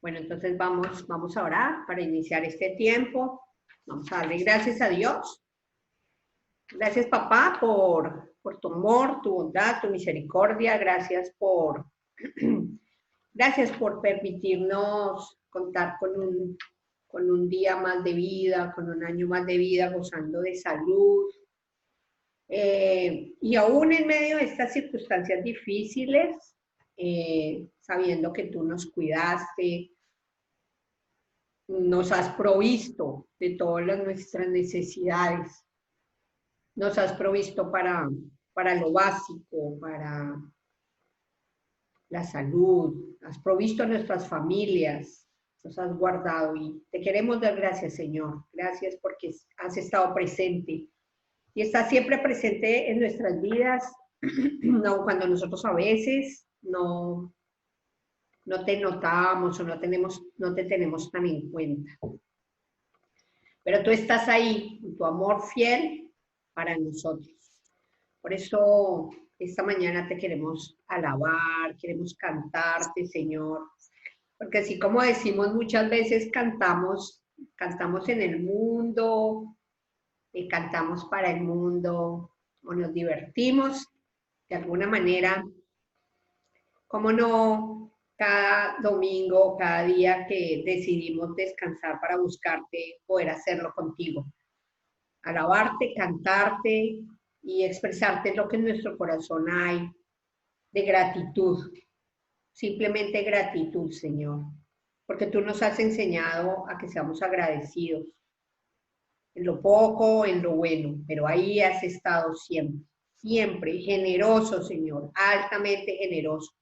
Bueno, entonces vamos a orar para iniciar este tiempo. Vamos a darle gracias a Dios. Gracias, papá, por tu amor, tu bondad, tu misericordia. Gracias por permitirnos contar con un día más de vida, con un año más de vida, gozando de salud. Y aún en medio de estas circunstancias difíciles, sabiendo que tú nos cuidaste, nos has provisto de todas nuestras necesidades, nos has provisto para lo básico, para la salud, has provisto a nuestras familias, nos has guardado y te queremos dar gracias, Señor. Gracias porque has estado presente y estás siempre presente en nuestras vidas, no cuando nosotros a veces no te notamos o no te tenemos tan en cuenta. Pero tú estás ahí, con tu amor fiel para nosotros. Por eso esta mañana te queremos alabar, queremos cantarte, Señor. Porque así como decimos muchas veces, cantamos en el mundo, cantamos para el mundo, o nos divertimos de alguna manera. ¿Cómo no? Cada domingo, cada día que decidimos descansar para buscarte, poder hacerlo contigo. Alabarte, cantarte y expresarte lo que en nuestro corazón hay de gratitud. Simplemente gratitud, Señor. Porque tú nos has enseñado a que seamos agradecidos. En lo poco, en lo bueno. Pero ahí has estado siempre. Siempre generoso, Señor. Altamente generoso.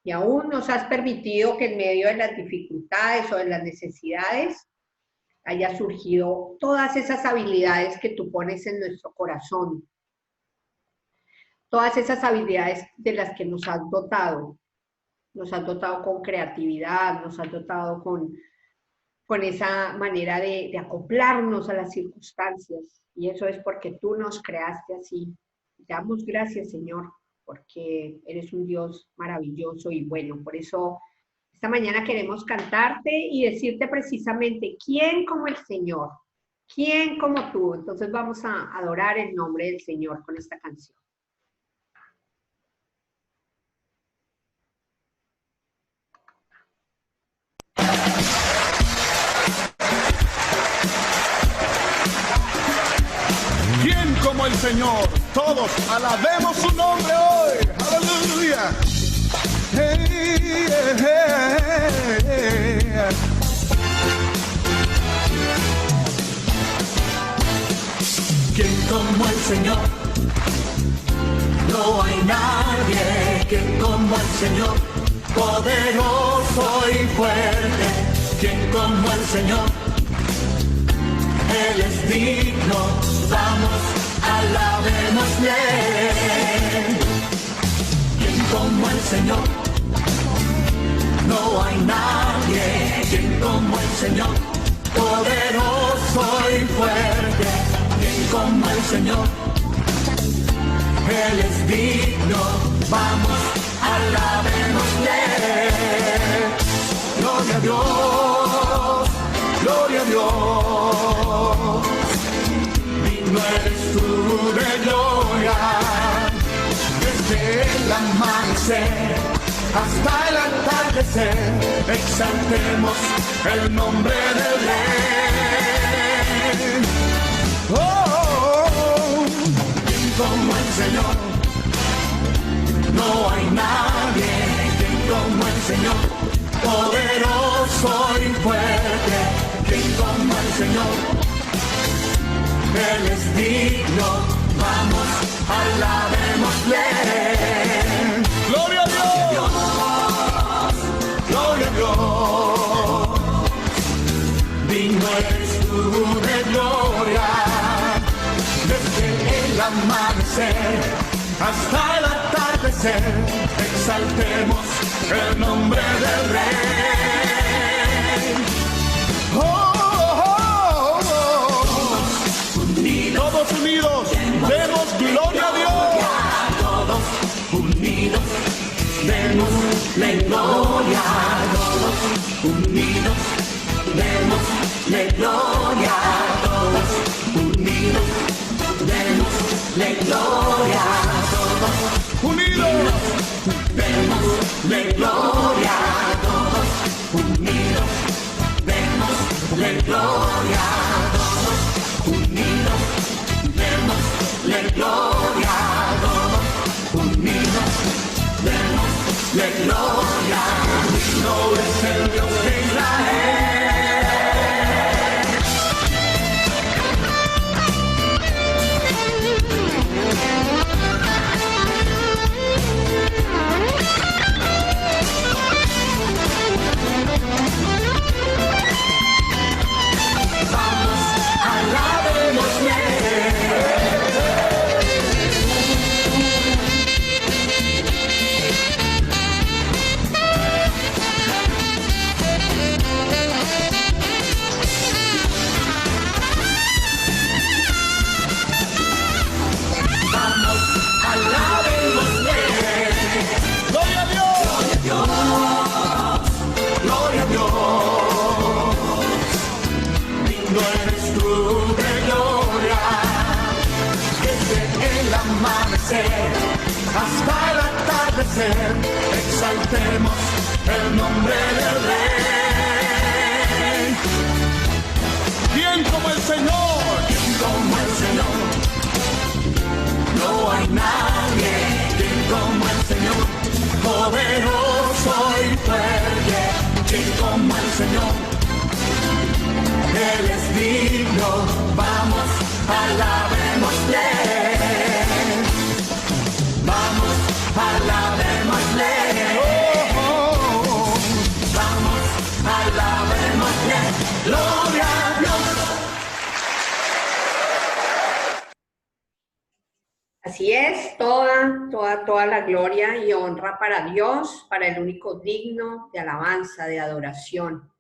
Y aún nos has permitido que en medio de las dificultades o de las necesidades haya surgido todas esas habilidades que tú pones en nuestro corazón. Todas esas habilidades de las que nos has dotado. Nos has dotado con creatividad, nos has dotado con esa manera de acoplarnos a las circunstancias. Y eso es porque tú nos creaste así. Te damos gracias, Señor, porque eres un Dios maravilloso y bueno. Por eso esta mañana queremos cantarte y decirte precisamente, ¿quién como el Señor? ¿Quién como tú? Entonces vamos a adorar el nombre del Señor con esta canción. ¿Quién como el Señor? Todos alabemos su nombre hoy. Aleluya. Hey, hey, hey. ¿Quién como el Señor? No hay nadie. ¿Quién como el Señor? Poderoso y fuerte. ¿Quién como el Señor? Él es digno, vamos, alabémosle. ¿Quién como el Señor? No hay nadie. ¿Quién como el Señor? Poderoso y fuerte. ¿Quién como el Señor? Él es digno, vamos, alabémosle. Gloria a Dios, gloria a Dios. Digno eres tú de gloria. Desde el amanecer hasta el atardecer, exaltemos el nombre del Rey. Oh, oh, oh. ¿Quién como el Señor? No hay nadie. ¿Quién como el Señor? Poderoso y fuerte. ¿Quién como el Señor? Él es digno, vamos, alabémosle. Gloria a Dios, gloria a Dios. Digno eres tú de gloria. Desde el amanecer hasta el atardecer, exaltemos el nombre del Rey. Oh, oh, oh, oh. Todos unidos, demos gloria a Dios. Todos unidos, démosle gloria. Todos unidos, démosle gloria a todos, unidos, démosle gloria a todos, Unidos. démosle gloria a todos, unidos, démosle gloria a todos, unidos, démosle gloria a todos, unidos, démosle gloria. No es el Dios de Israel. Gloria a Dios. Gloria a Dios, digno eres tú de gloria, desde el amanecer hasta el atardecer, exaltemos el nombre del Rey. ¿Quién como el Señor? ¿Quién como el Señor? No hay nadie, quien como el Señor, poderoso y fuerte, quien como el Señor, Él es digno, vamos, alabémosle, vamos, alabémosle, vamos, alabémosle, gloria a Dios. Así es, toda la gloria y honra para Dios, para el único digno de alabanza, de adoración.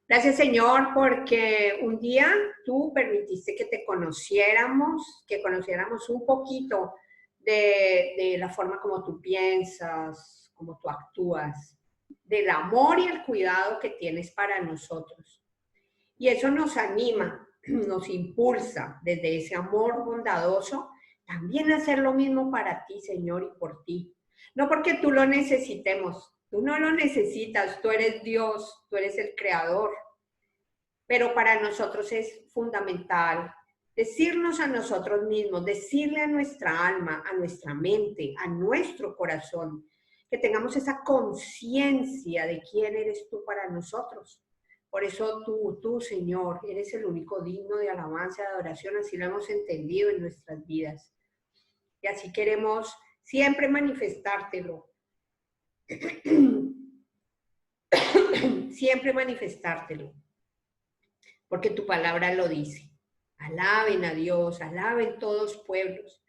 Gracias, Señor, porque un día tú permitiste que te conociéramos, que conociéramos un poquito de la forma como tú piensas, como tú actúas, del amor y el cuidado que tienes para nosotros. Y eso nos anima, nos impulsa desde ese amor bondadoso también hacer lo mismo para ti, Señor, y por ti. No porque tú lo necesitemos, tú no lo necesitas, tú eres Dios, tú eres el Creador. Pero para nosotros es fundamental decirnos a nosotros mismos, decirle a nuestra alma, a nuestra mente, a nuestro corazón, que tengamos esa conciencia de quién eres tú para nosotros. Por eso tú, Señor, eres el único digno de alabanza y de adoración, así lo hemos entendido en nuestras vidas. Y así queremos siempre manifestártelo. Siempre manifestártelo. Porque tu palabra lo dice. Alaben a Dios, alaben todos pueblos.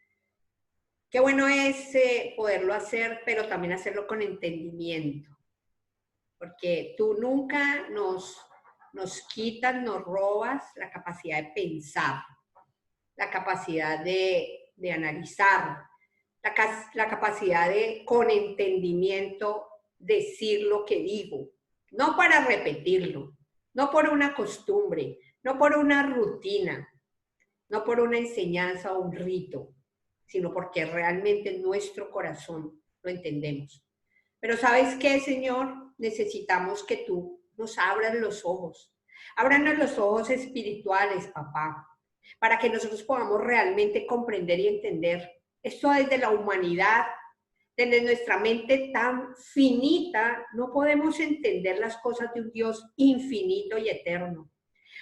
Qué bueno es poderlo hacer, pero también hacerlo con entendimiento. Porque tú nunca nos quitas, nos robas la capacidad de pensar, la capacidad de analizar, la capacidad de, con entendimiento, decir lo que digo. No para repetirlo, no por una costumbre, no por una rutina, no por una enseñanza o un rito, sino porque realmente en nuestro corazón lo entendemos. Pero ¿sabes qué, Señor? Necesitamos que tú nos abras los ojos. Ábranos los ojos espirituales, papá, para que nosotros podamos realmente comprender y entender esto desde la humanidad. Desde nuestra mente tan finita, no podemos entender las cosas de un Dios infinito y eterno.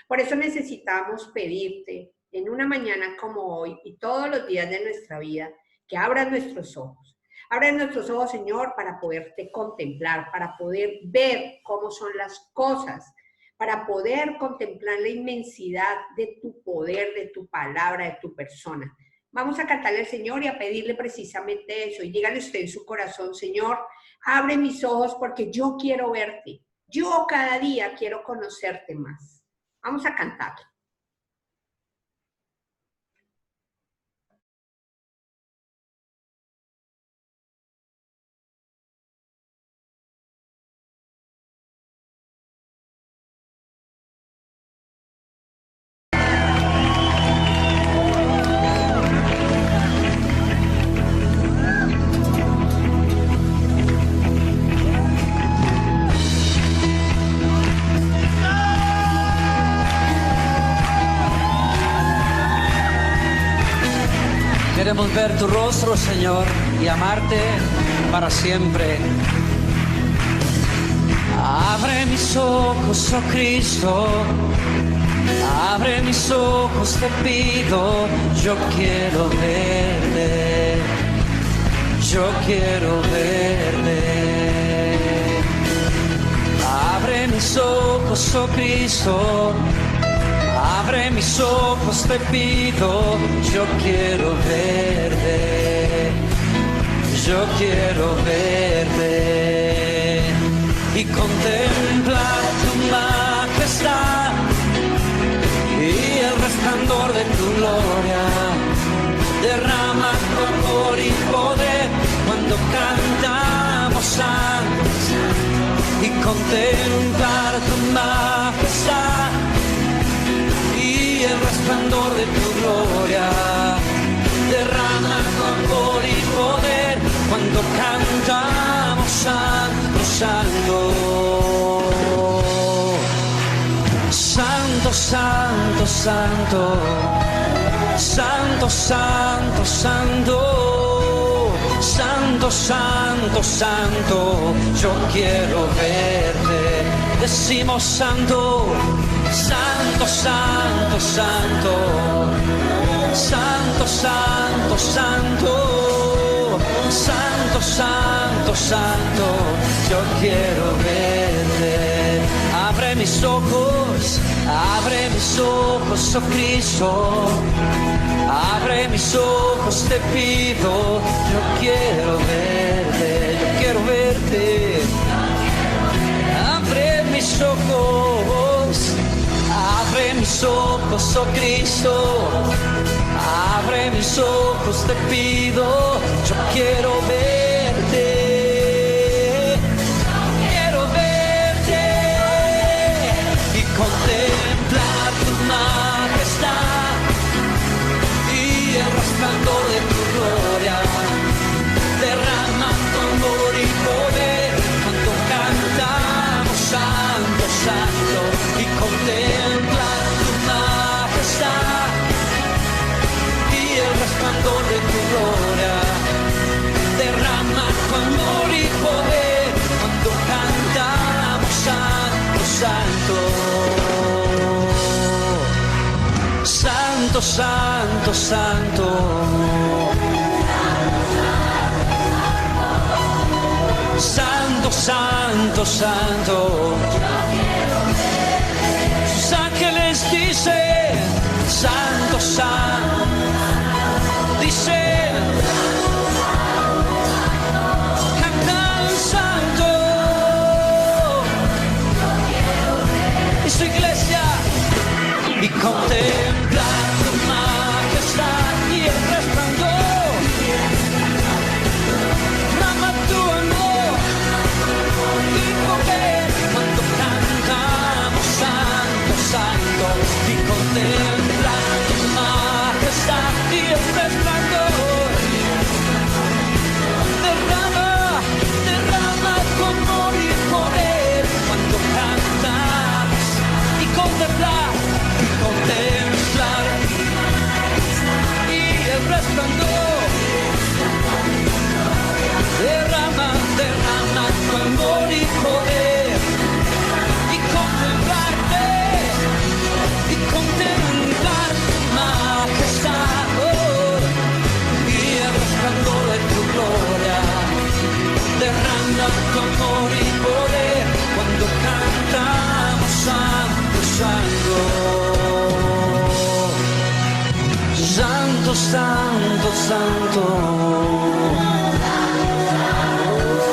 Por eso necesitamos pedirte en una mañana como hoy y todos los días de nuestra vida, que abras nuestros ojos. Abra nuestros ojos, Señor, para poderte contemplar, para poder ver cómo son las cosas, para poder contemplar la inmensidad de tu poder, de tu palabra, de tu persona. Vamos a cantarle al Señor y a pedirle precisamente eso. Y dígale usted en su corazón, Señor, abre mis ojos porque yo quiero verte. Yo cada día quiero conocerte más. Vamos a cantar. Queremos ver tu rostro, Señor, y amarte para siempre. Abre mis ojos, oh Cristo, abre mis ojos, te pido, yo quiero verte, yo quiero verte. Abre mis ojos, oh Cristo, abre mis ojos, te pido, yo quiero verte, yo quiero verte y contemplar tu majestad y el resplandor de tu gloria. Derrama tu amor y poder cuando cantamos santos y contemplar tu majestad y el resplandor de tu gloria. Derrama tu amor y poder cuando cantamos santo, santo. Santo, santo, santo. Santo, santo, santo. Santo, santo, santo. Yo quiero verte. Decimos santo. Santo, santo, santo. Santo, santo, santo. Santo, santo, santo. Yo quiero verte. Abre mis ojos, oh Cristo. Abre mis ojos, te pido. Yo quiero verte, yo quiero verte. Abre mis ojos, oh Cristo. Abre mis ojos, te pido. Yo quiero verte. Quiero verte y contemplar tu majestad y el resplandor de tu gloria. Derrama tu amor y poder cuando cantamos santo, santo y contemplar tu majestad y el resplandor de tu gloria. Derrama tu amor y poder cuando cantamos santo, santo. Santo, santo, santo. Santo, santo, santo. Sus ángeles dicen, santo, santo. Dicen, cantan santo. Y su iglesia y contemplar tu majestad y el resplandor. Derrama tu amor y poder cuando cantamos santo, santo y contemplar tu majestad y el resplandor. Derrama, derrama tu amor y poder cuando cantamos y contemplar y el resplandor. Derrama, derrama tu amor y poder y contemplarte y contemplar tu majestad, oh, y el resplandor de tu gloria. Derrama tu amor y poder cuando cantamos santo, santo. Santo, santo, santo.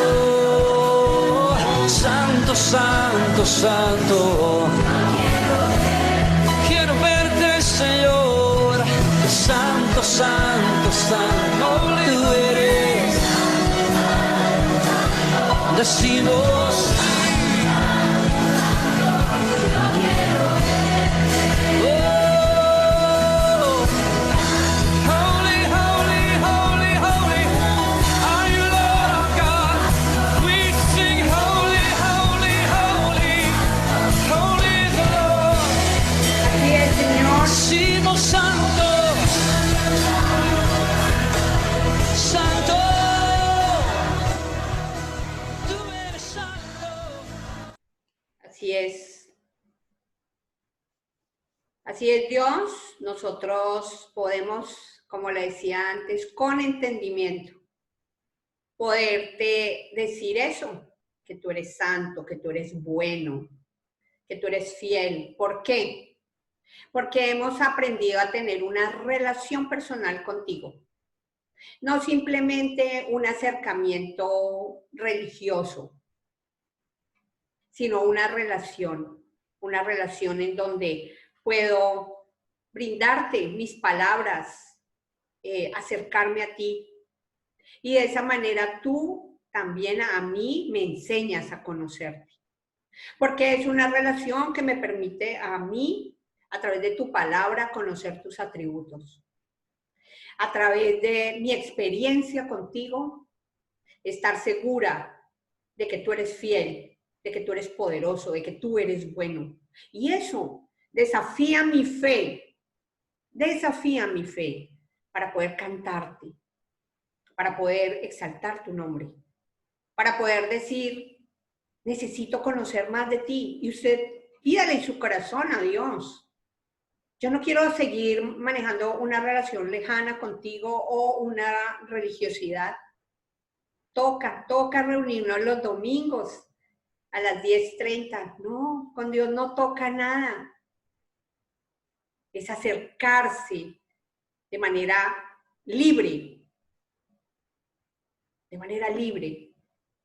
Oh, santo, santo, santo. Quiero verte, Señor. Santo, santo, santo. Tú eres. Decimos. Así es. Así es, Dios. Nosotros podemos, como le decía antes, con entendimiento, poderte decir eso, que tú eres santo, que tú eres bueno, que tú eres fiel. ¿Por qué? Porque hemos aprendido a tener una relación personal contigo. No simplemente un acercamiento religioso, sino una relación en donde puedo brindarte mis palabras, acercarme a ti. Y de esa manera tú también a mí me enseñas a conocerte. Porque es una relación que me permite a mí, a través de tu palabra, conocer tus atributos. A través de mi experiencia contigo, estar segura de que tú eres fiel, de que tú eres poderoso, de que tú eres bueno. Y eso desafía mi fe para poder cantarte, para poder exaltar tu nombre, para poder decir, necesito conocer más de ti. Y usted pídale en su corazón a Dios. Yo no quiero seguir manejando una relación lejana contigo o una religiosidad. Toca reunirnos los domingos a las 10:30. No, con Dios no toca nada. Es acercarse de manera libre,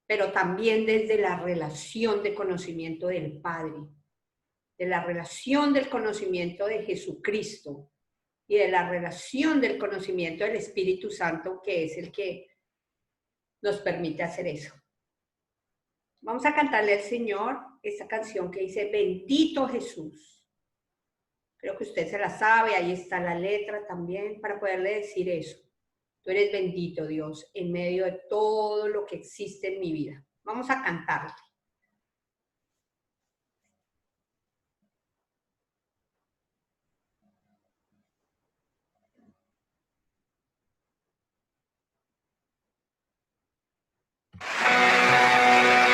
pero también desde la relación de conocimiento del Padre, de la relación del conocimiento de Jesucristo y de la relación del conocimiento del Espíritu Santo, que es el que nos permite hacer eso. Vamos a cantarle al Señor esta canción que dice, bendito Jesús. Creo que usted se la sabe, ahí está la letra también, para poderle decir eso. Tú eres bendito, Dios, en medio de todo lo que existe en mi vida. Vamos a cantarle.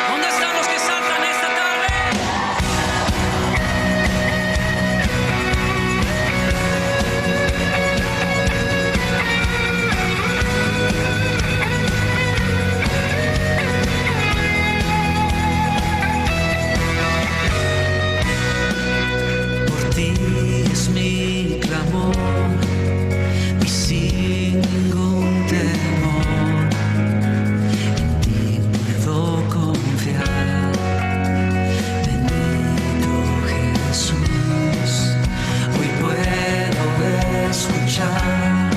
¿Dónde están los que saltan esta tarde? Por ti es mi clamor y sin ningún temor en ti puedo confiar. Bendito Jesús, hoy puedo escuchar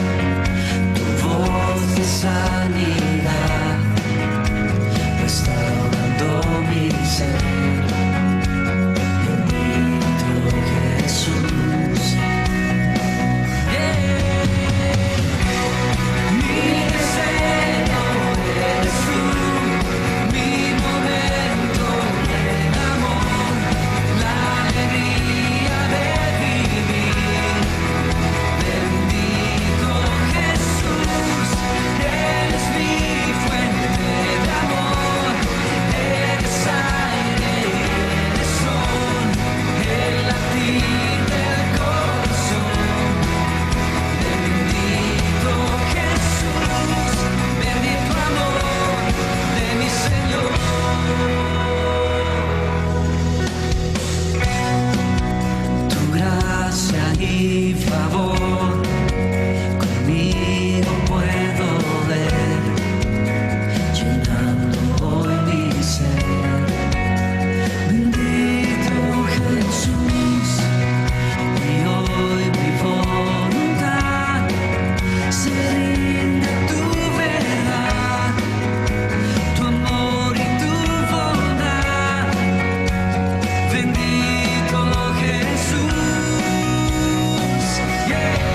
tu voz de sanidad, restaurando mi ser. Bendito Jesús, yeah.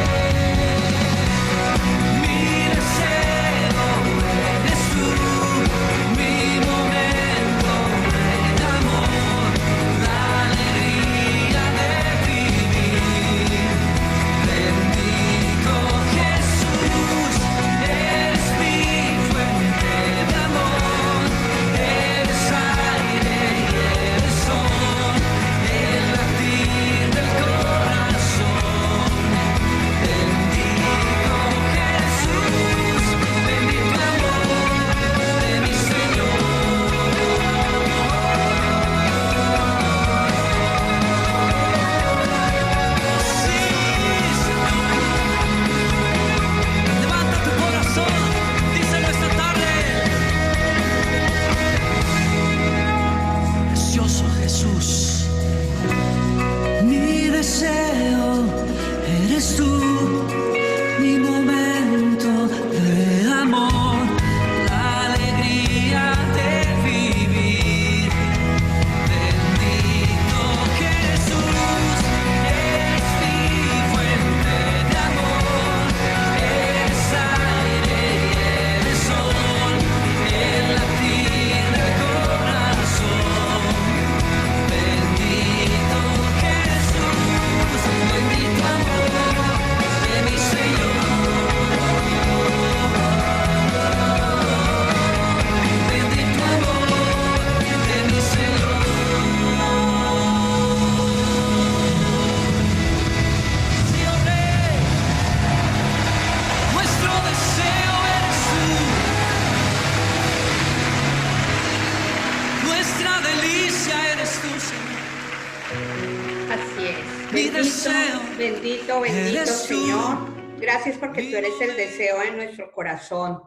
Así es. Mi Bendito, deseo bendito, bendito eres tú. Señor. Gracias porque tú eres el deseo de nuestro corazón.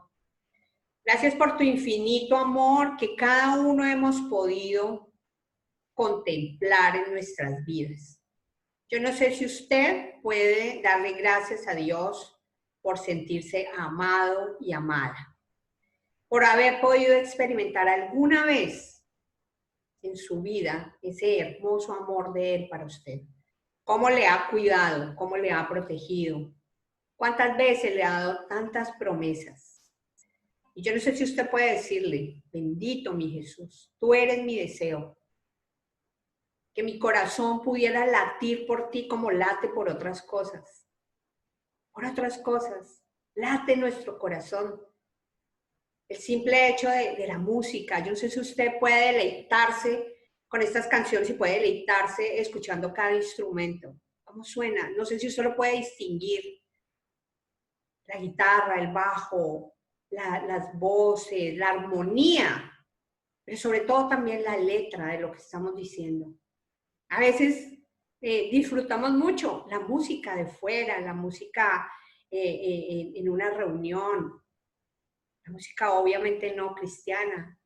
Gracias por tu infinito amor que cada uno hemos podido contemplar en nuestras vidas. Yo no sé si usted puede darle gracias a Dios por sentirse amado y amada, por haber podido experimentar alguna vez en su vida ese hermoso amor de Él para usted. Cómo le ha cuidado, cómo le ha protegido, cuántas veces le ha dado tantas promesas. Y yo no sé si usted puede decirle, bendito mi Jesús, tú eres mi deseo. Que mi corazón pudiera latir por ti como late por otras cosas. Por otras cosas. Late nuestro corazón. El simple hecho de la música. Yo no sé si usted puede deleitarse con estas canciones y puede deleitarse escuchando cada instrumento. ¿Cómo suena? No sé si usted lo puede distinguir. La guitarra, el bajo, las voces, la armonía, pero sobre todo también la letra de lo que estamos diciendo. A veces disfrutamos mucho la música de fuera, la música en una reunión, la música obviamente no cristiana.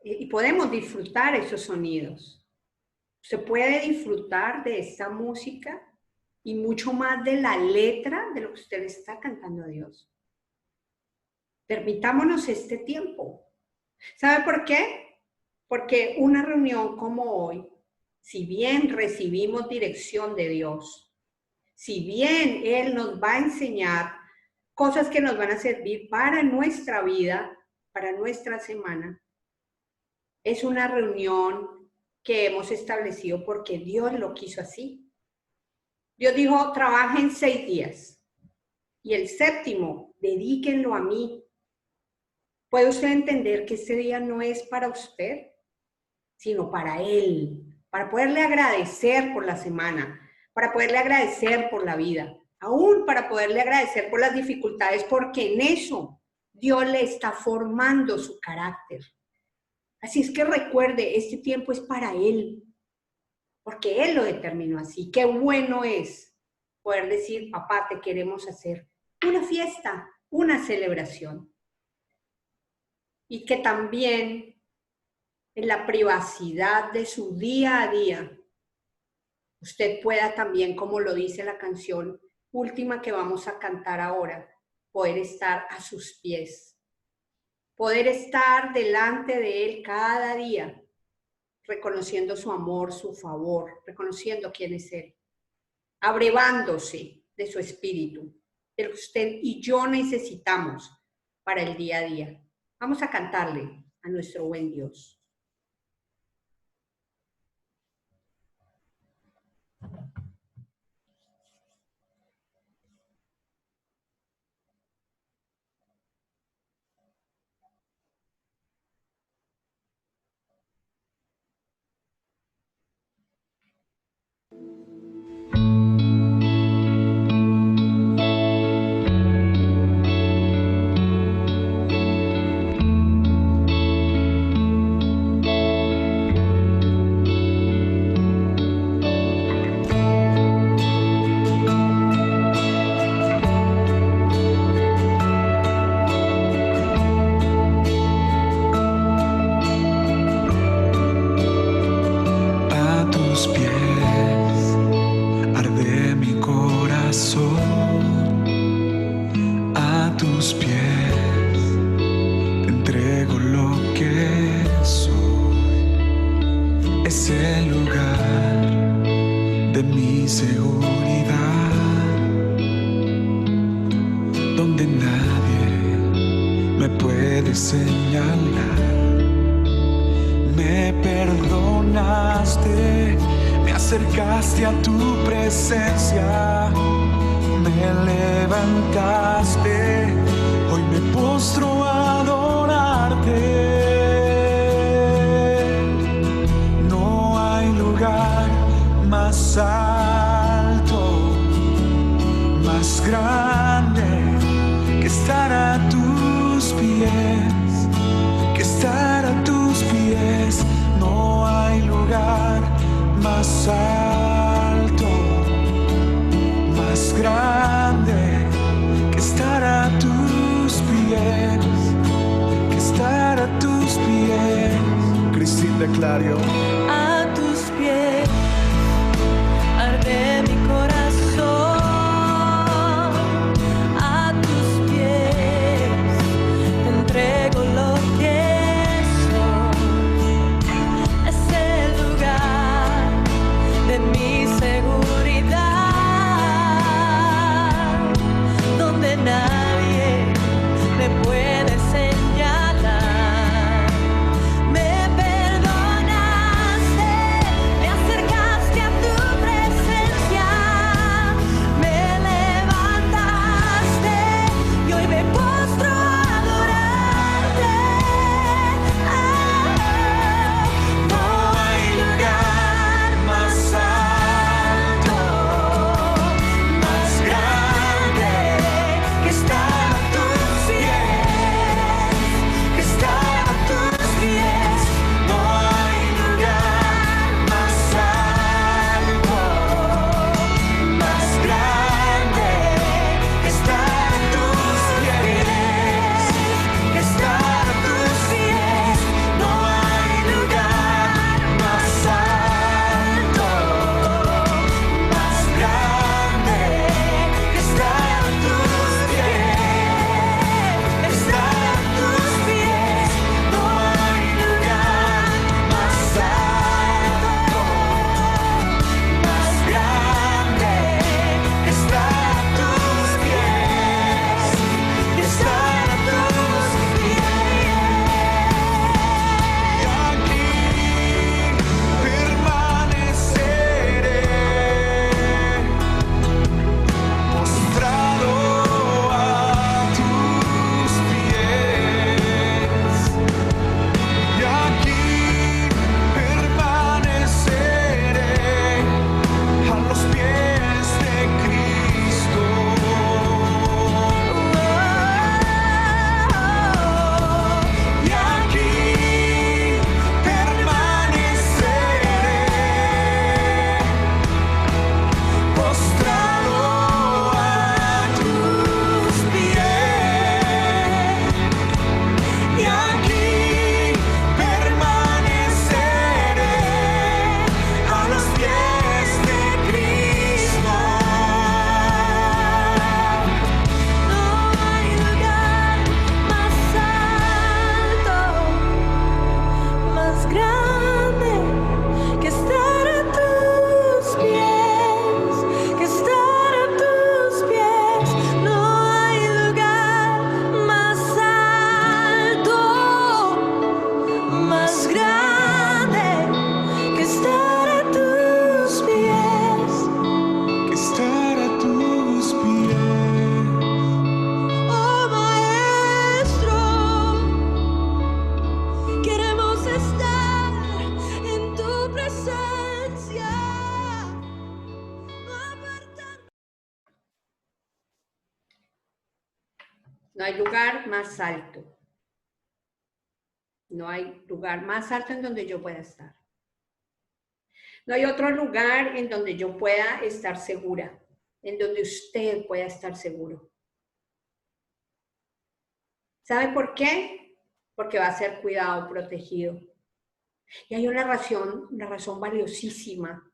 Y podemos disfrutar esos sonidos. Se puede disfrutar de esta música y mucho más de la letra de lo que usted está cantando a Dios. Permitámonos este tiempo. ¿Sabe por qué? Porque una reunión como hoy, si bien recibimos dirección de Dios, si bien Él nos va a enseñar cosas que nos van a servir para nuestra vida, para nuestra semana, es una reunión que hemos establecido porque Dios lo quiso así. Dios dijo, trabajen 6 días y el 7º, dedíquenlo a mí. ¿Puede usted entender que este día no es para usted, sino para Él? Para poderle agradecer por la semana, para poderle agradecer por la vida, aún para poderle agradecer por las dificultades, porque en eso Dios le está formando su carácter. Así es que recuerde, este tiempo es para Él, porque Él lo determinó así. Qué bueno es poder decir, papá, te queremos hacer una fiesta, una celebración. Y que también en la privacidad de su día a día, usted pueda también, como lo dice la canción última que vamos a cantar ahora, poder estar a sus pies, poder estar delante de Él cada día, reconociendo su amor, su favor, reconociendo quién es Él, abrevándose de su espíritu, de lo que usted y yo necesitamos para el día a día. Vamos a cantarle a nuestro buen Dios. Acercaste a tu presencia, me levantaste, hoy me postro a adorarte. No hay lugar más alto, más grande que estar a tus pies, que estar a tus pies. No hay lugar declaro. A tus pies arde mi corazón. A tus pies entrego lo que soy. Es el lugar de mi seguridad, donde nadie me puede señalar. Me perdonaste, me acercaste a tu presencia, me levantaste y hoy me postro a adorarte. No hay lugar más alto, más grande que estar a tus pies, que estar a tus pies. No hay lugar más alto, más grande que estar a tus pies, que estar a tus pies. No hay lugar más alto, más grande que estar a tus pies, estar a tus pies. No hay lugar más alto, más grande que estar a tus pies, que estar a tus pies. Y aquí permaneceré, postrado a tus pies. Y aquí permaneceré a los pies de Cristo. Y aquí permaneceré, postrado a tus pies. Y aquí permaneceré a los pies de Cristo. No hay lugar más alto, más grande que estar a tus pies, que estar a tus pies. No hay lugar más alto, más grande que estar a tus pies. Que estar a tus pies. Oh Maestro, queremos estar en tu presencia. No hay lugar más alto. No hay lugar más alto en donde yo pueda estar. No hay otro lugar en donde yo pueda estar segura, en donde usted pueda estar seguro. ¿Sabe por qué? Porque va a ser cuidado, protegido. Y hay una razón valiosísima.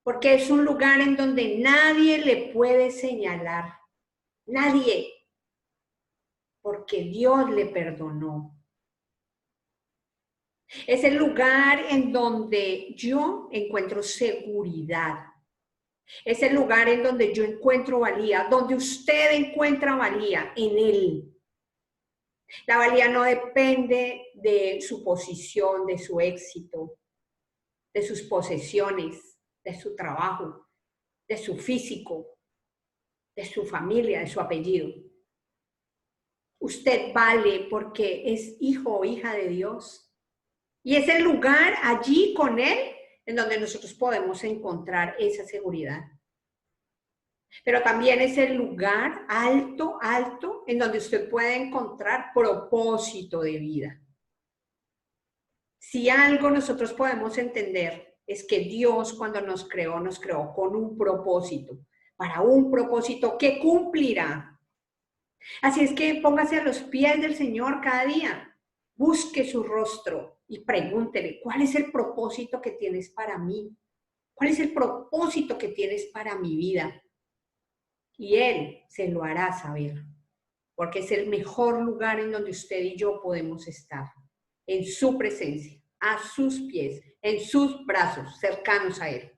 Porque es un lugar en donde nadie le puede señalar. Nadie. Porque Dios le perdonó. Es el lugar en donde yo encuentro seguridad. Es el lugar en donde yo encuentro valía, donde usted encuentra valía en Él. La valía no depende de su posición, de su éxito, de sus posesiones, de su trabajo, de su físico, de su familia, de su apellido. Usted vale porque es hijo o hija de Dios. Y es el lugar allí con Él en donde nosotros podemos encontrar esa seguridad. Pero también es el lugar alto, alto, en donde usted puede encontrar propósito de vida. Si algo nosotros podemos entender es que Dios cuando nos creó con un propósito, para un propósito que cumplirá. Así es que póngase a los pies del Señor cada día, busque su rostro, y pregúntele, ¿cuál es el propósito que tienes para mí? ¿Cuál es el propósito que tienes para mi vida? Y Él se lo hará saber, porque es el mejor lugar en donde usted y yo podemos estar, en su presencia, a sus pies, en sus brazos, cercanos a Él.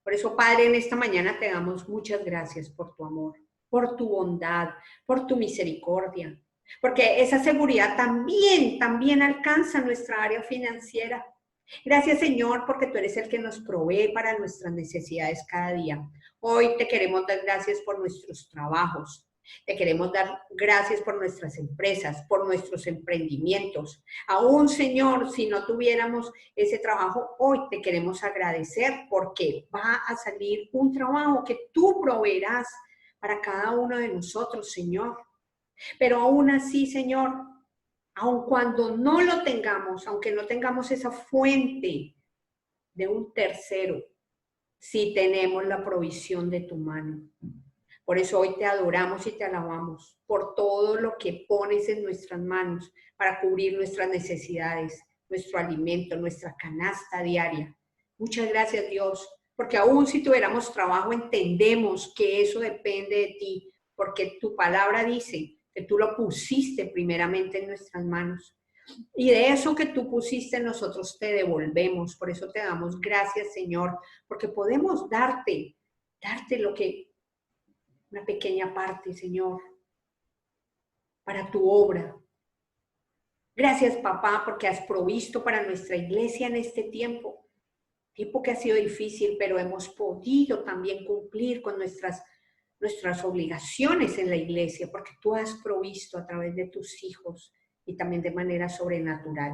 Por eso, Padre, en esta mañana te damos muchas gracias por tu amor, por tu bondad, por tu misericordia, porque esa seguridad también alcanza nuestra área financiera. Gracias, Señor, porque tú eres el que nos provee para nuestras necesidades cada día. Hoy te queremos dar gracias por nuestros trabajos. Te queremos dar gracias por nuestras empresas, por nuestros emprendimientos. Aún, Señor, si no tuviéramos ese trabajo, hoy te queremos agradecer porque va a salir un trabajo que tú proveerás para cada uno de nosotros, Señor. Pero aún así, Señor, aun cuando no lo tengamos, aunque no tengamos esa fuente de un tercero, sí tenemos la provisión de tu mano. Por eso hoy te adoramos y te alabamos por todo lo que pones en nuestras manos para cubrir nuestras necesidades, nuestro alimento, nuestra canasta diaria. Muchas gracias, Dios, porque aún si tuviéramos trabajo, entendemos que eso depende de ti, porque tu palabra dice que tú lo pusiste primeramente en nuestras manos. Y de eso que tú pusiste nosotros te devolvemos. Por eso te damos gracias, Señor, porque podemos darte lo que, una pequeña parte, Señor, para tu obra. Gracias, papá, porque has provisto para nuestra iglesia en este tiempo. Tiempo que ha sido difícil, pero hemos podido también cumplir con nuestras obligaciones en la iglesia, porque tú has provisto a través de tus hijos y también de manera sobrenatural.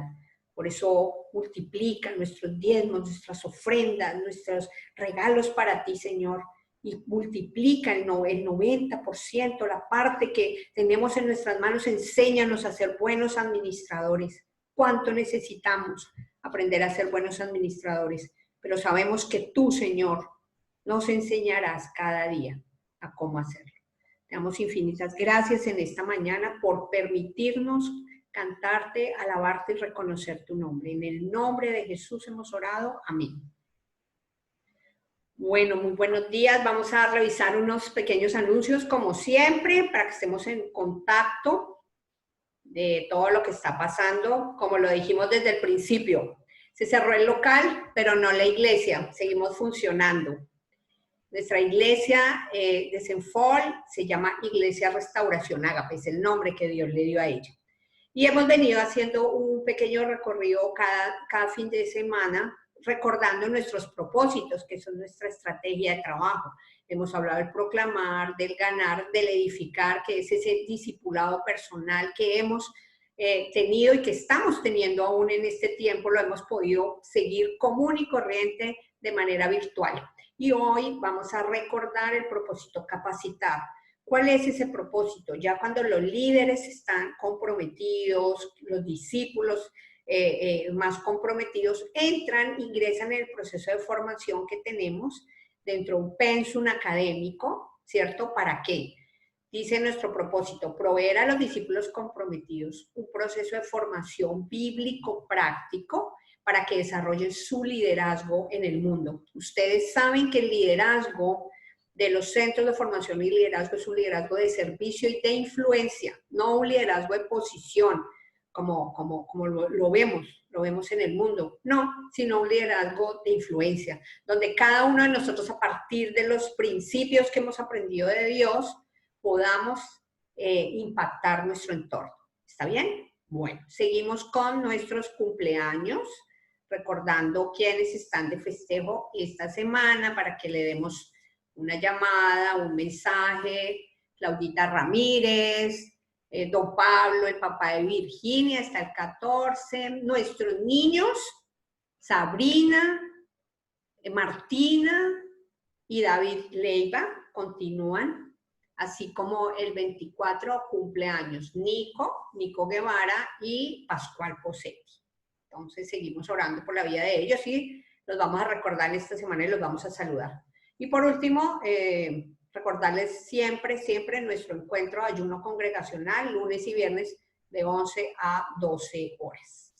Por eso multiplica nuestros diezmos, nuestras ofrendas, nuestros regalos para ti, Señor, y multiplica el 90%, la parte que tenemos en nuestras manos. Enséñanos a ser buenos administradores. ¿Cuánto necesitamos aprender a ser buenos administradores? Pero sabemos que tú, Señor, nos enseñarás cada día a cómo hacerlo. Te damos infinitas gracias en esta mañana por permitirnos cantarte, alabarte y reconocer tu nombre. En el nombre de Jesús hemos orado. Amén. Bueno, muy buenos días. Vamos a revisar unos pequeños anuncios, como siempre, para que estemos en contacto de todo lo que está pasando. Como lo dijimos desde el principio, se cerró el local, pero no la iglesia. Seguimos funcionando. Nuestra iglesia de Senfol se llama Iglesia Restauración Ágape, es el nombre que Dios le dio a ella. Y hemos venido haciendo un pequeño recorrido cada fin de semana, recordando nuestros propósitos, que son nuestra estrategia de trabajo. Hemos hablado del proclamar, del ganar, del edificar, que es ese discipulado personal que hemos tenido y que estamos teniendo aún en este tiempo. Lo hemos podido seguir común y corriente de manera virtual. Y hoy vamos a recordar el propósito capacitar. ¿Cuál es ese propósito? Ya cuando los líderes están comprometidos, los discípulos más comprometidos ingresan en el proceso de formación que tenemos dentro de un pensum académico, ¿cierto? ¿Para qué? Dice nuestro propósito, proveer a los discípulos comprometidos un proceso de formación bíblico práctico para que desarrollen su liderazgo en el mundo. Ustedes saben que el liderazgo de los centros de formación y liderazgo es un liderazgo de servicio y de influencia, no un liderazgo de posición, como lo vemos en el mundo, no, sino un liderazgo de influencia, donde cada uno de nosotros, a partir de los principios que hemos aprendido de Dios, podamos impactar nuestro entorno. ¿Está bien? Bueno, seguimos con nuestros cumpleaños, recordando quiénes están de festejo esta semana para que le demos una llamada, un mensaje. Claudita Ramírez, don Pablo, el papá de Virginia, hasta el 14. Nuestros niños, Sabrina, Martina y David Leiva, continúan. Así como el 24 cumpleaños Nico Guevara y Pascual Posetti. Entonces seguimos orando por la vida de ellos y los vamos a recordar esta semana y los vamos a saludar. Y por último, recordarles siempre nuestro encuentro de ayuno congregacional, lunes y viernes de 11 a 12 horas.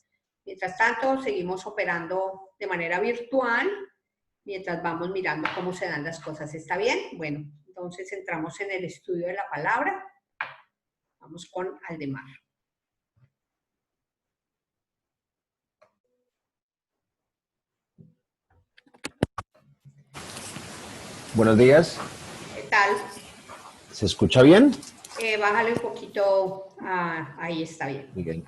Mientras tanto, seguimos operando de manera virtual, mientras vamos mirando cómo se dan las cosas. ¿Está bien? Bueno, entonces entramos en el estudio de la palabra. Vamos con Aldemar. Buenos días. ¿Qué tal? ¿Se escucha bien? Bájale un poquito. Ahí está bien. Miguel.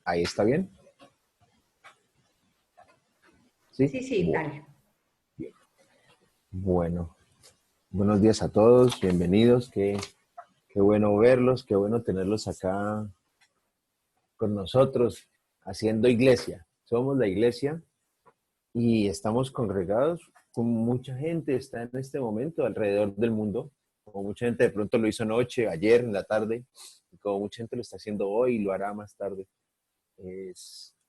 ¿Ahí está bien? Sí, Sí, dale. Bueno, buenos días a todos, bienvenidos. Qué bueno verlos, qué bueno tenerlos acá con nosotros, haciendo iglesia. Somos la iglesia y estamos congregados con mucha gente, está en este momento alrededor del mundo. Como mucha gente de pronto lo hizo anoche, ayer, en la tarde, y como mucha gente lo está haciendo hoy y lo hará más tarde.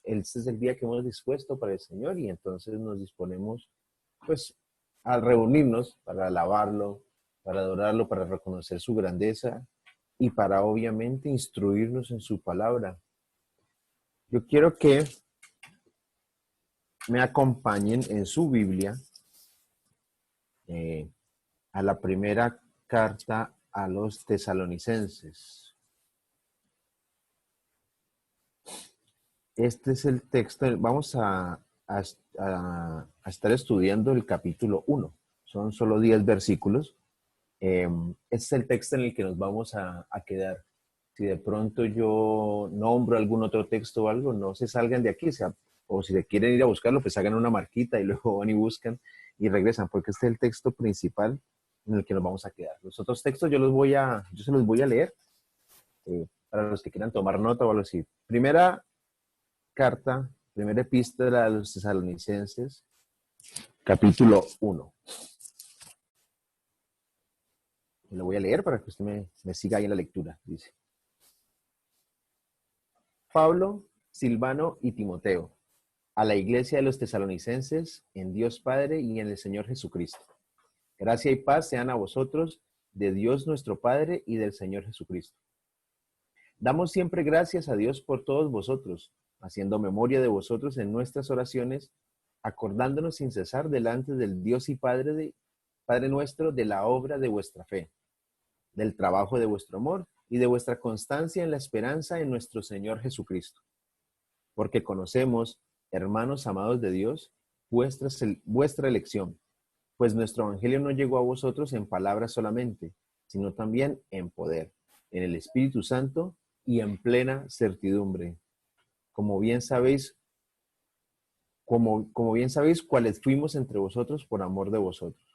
Este es el día que hemos dispuesto para el Señor y entonces nos disponemos pues a reunirnos para alabarlo, para adorarlo, para reconocer su grandeza y para obviamente instruirnos en su palabra. Yo quiero que me acompañen en su Biblia a la primera carta a los tesalonicenses. Este es el texto, vamos a estar estudiando el capítulo 1. Son solo 10 versículos. Este es el texto en el que nos vamos a quedar. Si de pronto yo nombro algún otro texto o algo, no se salgan de aquí. O si quieren ir a buscarlo, pues hagan una marquita y luego van y buscan y regresan, porque este es el texto principal en el que nos vamos a quedar. Los otros textos yo se los voy a leer para los que quieran tomar nota o algo así. Primera epístola a los tesalonicenses, capítulo 1. Lo voy a leer para que usted me siga ahí en la lectura. Dice: Pablo, Silvano y Timoteo, a la iglesia de los tesalonicenses, en Dios Padre y en el Señor Jesucristo. Gracia y paz sean a vosotros, de Dios nuestro Padre y del Señor Jesucristo. Damos siempre gracias a Dios por todos vosotros, haciendo memoria de vosotros en nuestras oraciones, acordándonos sin cesar delante del Dios y Padre nuestro de la obra de vuestra fe, del trabajo de vuestro amor y de vuestra constancia en la esperanza en nuestro Señor Jesucristo. Porque conocemos, hermanos amados de Dios, vuestra elección, pues nuestro evangelio no llegó a vosotros en palabras solamente, sino también en poder, en el Espíritu Santo y en plena certidumbre. Como bien sabéis, cuáles fuimos entre vosotros por amor de vosotros.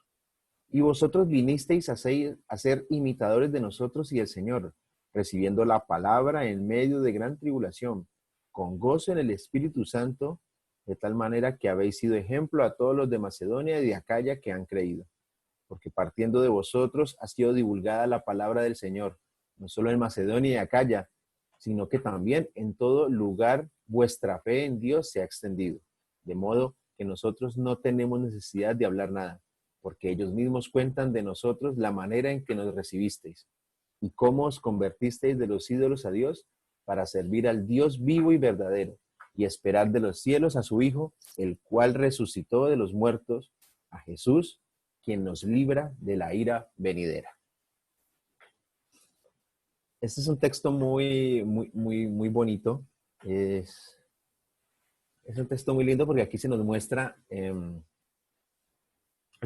Y vosotros vinisteis a ser imitadores de nosotros y del Señor, recibiendo la palabra en medio de gran tribulación, con gozo en el Espíritu Santo, de tal manera que habéis sido ejemplo a todos los de Macedonia y de Acaya que han creído. Porque partiendo de vosotros ha sido divulgada la palabra del Señor, no solo en Macedonia y Acaya, sino que también en todo lugar vuestra fe en Dios se ha extendido. De modo que nosotros no tenemos necesidad de hablar nada, porque ellos mismos cuentan de nosotros la manera en que nos recibisteis y cómo os convertisteis de los ídolos a Dios para servir al Dios vivo y verdadero y esperar de los cielos a su Hijo, el cual resucitó de los muertos, a Jesús, quien nos libra de la ira venidera. Este es un texto muy bonito. Es un texto muy lindo porque aquí se nos muestra, es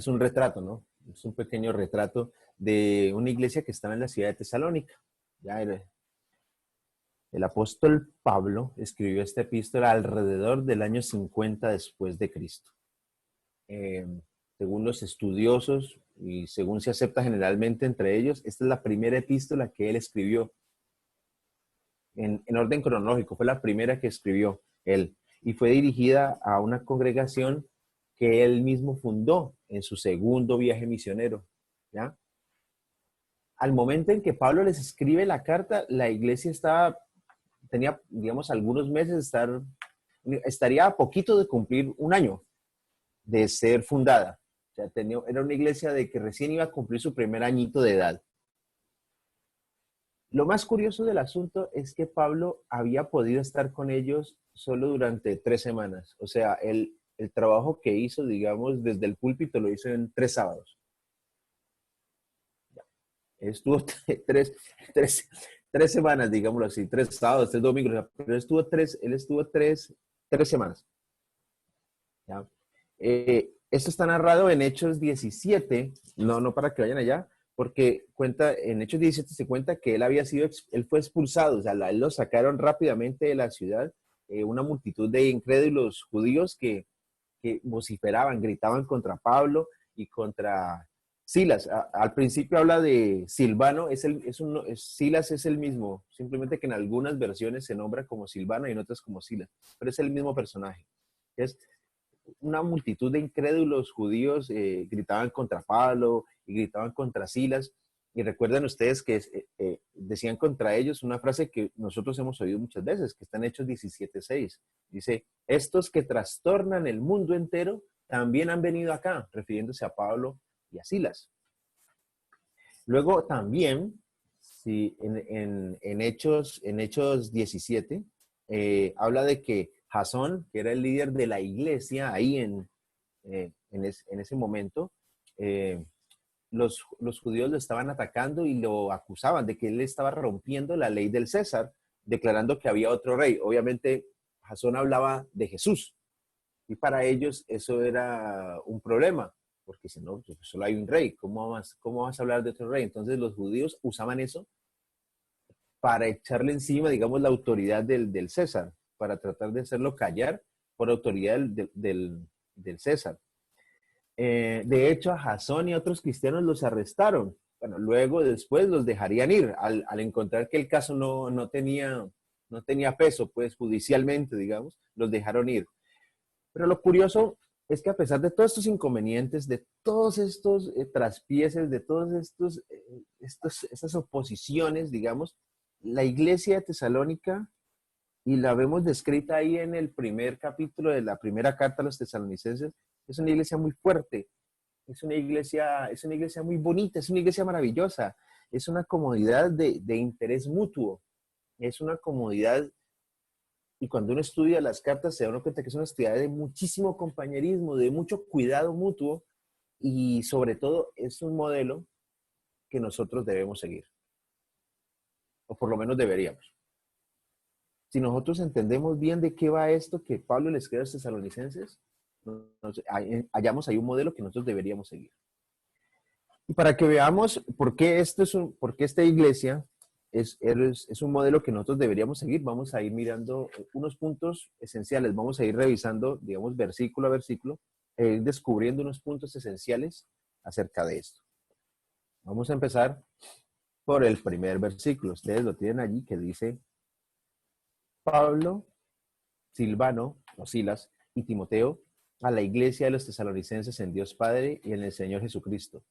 un retrato, ¿no? Es un pequeño retrato de una iglesia que estaba en la ciudad de Tesalónica. Ya el apóstol Pablo escribió esta epístola alrededor del año 50 después de Cristo. Según los estudiosos y según se acepta generalmente entre ellos, esta es la primera epístola que él escribió. En orden cronológico, fue la primera que escribió él y fue dirigida a una congregación que él mismo fundó en su segundo viaje misionero, ¿ya? Al momento en que Pablo les escribe la carta, la iglesia tenía, digamos, algunos meses, estaría a poquito de cumplir un año de ser fundada. O sea, era una iglesia de que recién iba a cumplir su primer añito de edad. Lo más curioso del asunto es que Pablo había podido estar con ellos solo durante 3 semanas. O sea, el trabajo que hizo, digamos, desde el púlpito lo hizo en 3 sábados. Estuvo tres semanas, digámoslo así, 3 sábados, 3 domingos, pero él estuvo tres semanas. ¿Ya? Esto está narrado en Hechos 17, no para que vayan allá, porque en Hechos 17 se cuenta que él fue expulsado, o sea, él lo sacaron rápidamente de la ciudad, una multitud de incrédulos judíos que vociferaban, gritaban contra Pablo y contra Silas. Al principio habla de Silvano, Silas es el mismo, simplemente que en algunas versiones se nombra como Silvano y en otras como Silas, pero es el mismo personaje. Es una multitud de incrédulos judíos gritaban contra Pablo y gritaban contra Silas. Y recuerden ustedes que decían contra ellos una frase que nosotros hemos oído muchas veces, que está en Hechos 17:6. Dice, estos que trastornan el mundo entero también han venido acá, refiriéndose a Pablo y a Silas. Luego también, sí, en Hechos 17, habla de que Jasón, que era el líder de la iglesia ahí en ese momento, los judíos lo estaban atacando y lo acusaban de que él estaba rompiendo la ley del César, declarando que había otro rey. Obviamente, Jasón hablaba de Jesús y para ellos eso era un problema, porque si no, pues solo hay un rey, ¿cómo vas a hablar de otro rey? Entonces los judíos usaban eso para echarle encima, digamos, la autoridad del César, para tratar de hacerlo callar por autoridad del César. De hecho, a Jasón y a otros cristianos los arrestaron. Bueno, después los dejarían ir al encontrar que el caso no tenía peso, pues judicialmente, digamos, los dejaron ir. Pero lo curioso es que a pesar de todos estos inconvenientes, de todos estos traspieces, de todas estas oposiciones, digamos, la iglesia de Tesalónica, y la vemos descrita ahí en el primer capítulo de la primera carta a los tesalonicenses, es una iglesia muy fuerte, es una iglesia muy bonita, es una iglesia maravillosa, es una comunidad de interés mutuo, es una comunidad, y cuando uno estudia las cartas se da uno cuenta que es una sociedad de muchísimo compañerismo, de mucho cuidado mutuo, y sobre todo es un modelo que nosotros debemos seguir, o por lo menos deberíamos. Si nosotros entendemos bien de qué va esto que Pablo le escribe a los tesalonicenses, hallamos ahí un modelo que nosotros deberíamos seguir. Y para que veamos por qué esta iglesia es un modelo que nosotros deberíamos seguir, vamos a ir mirando unos puntos esenciales, vamos a ir revisando, digamos, versículo a versículo, descubriendo unos puntos esenciales acerca de esto. Vamos a empezar por el primer versículo. Ustedes lo tienen allí, que dice: Pablo, Silvano, o Silas, y Timoteo, a la iglesia de los tesalonicenses en Dios Padre y en el Señor Jesucristo.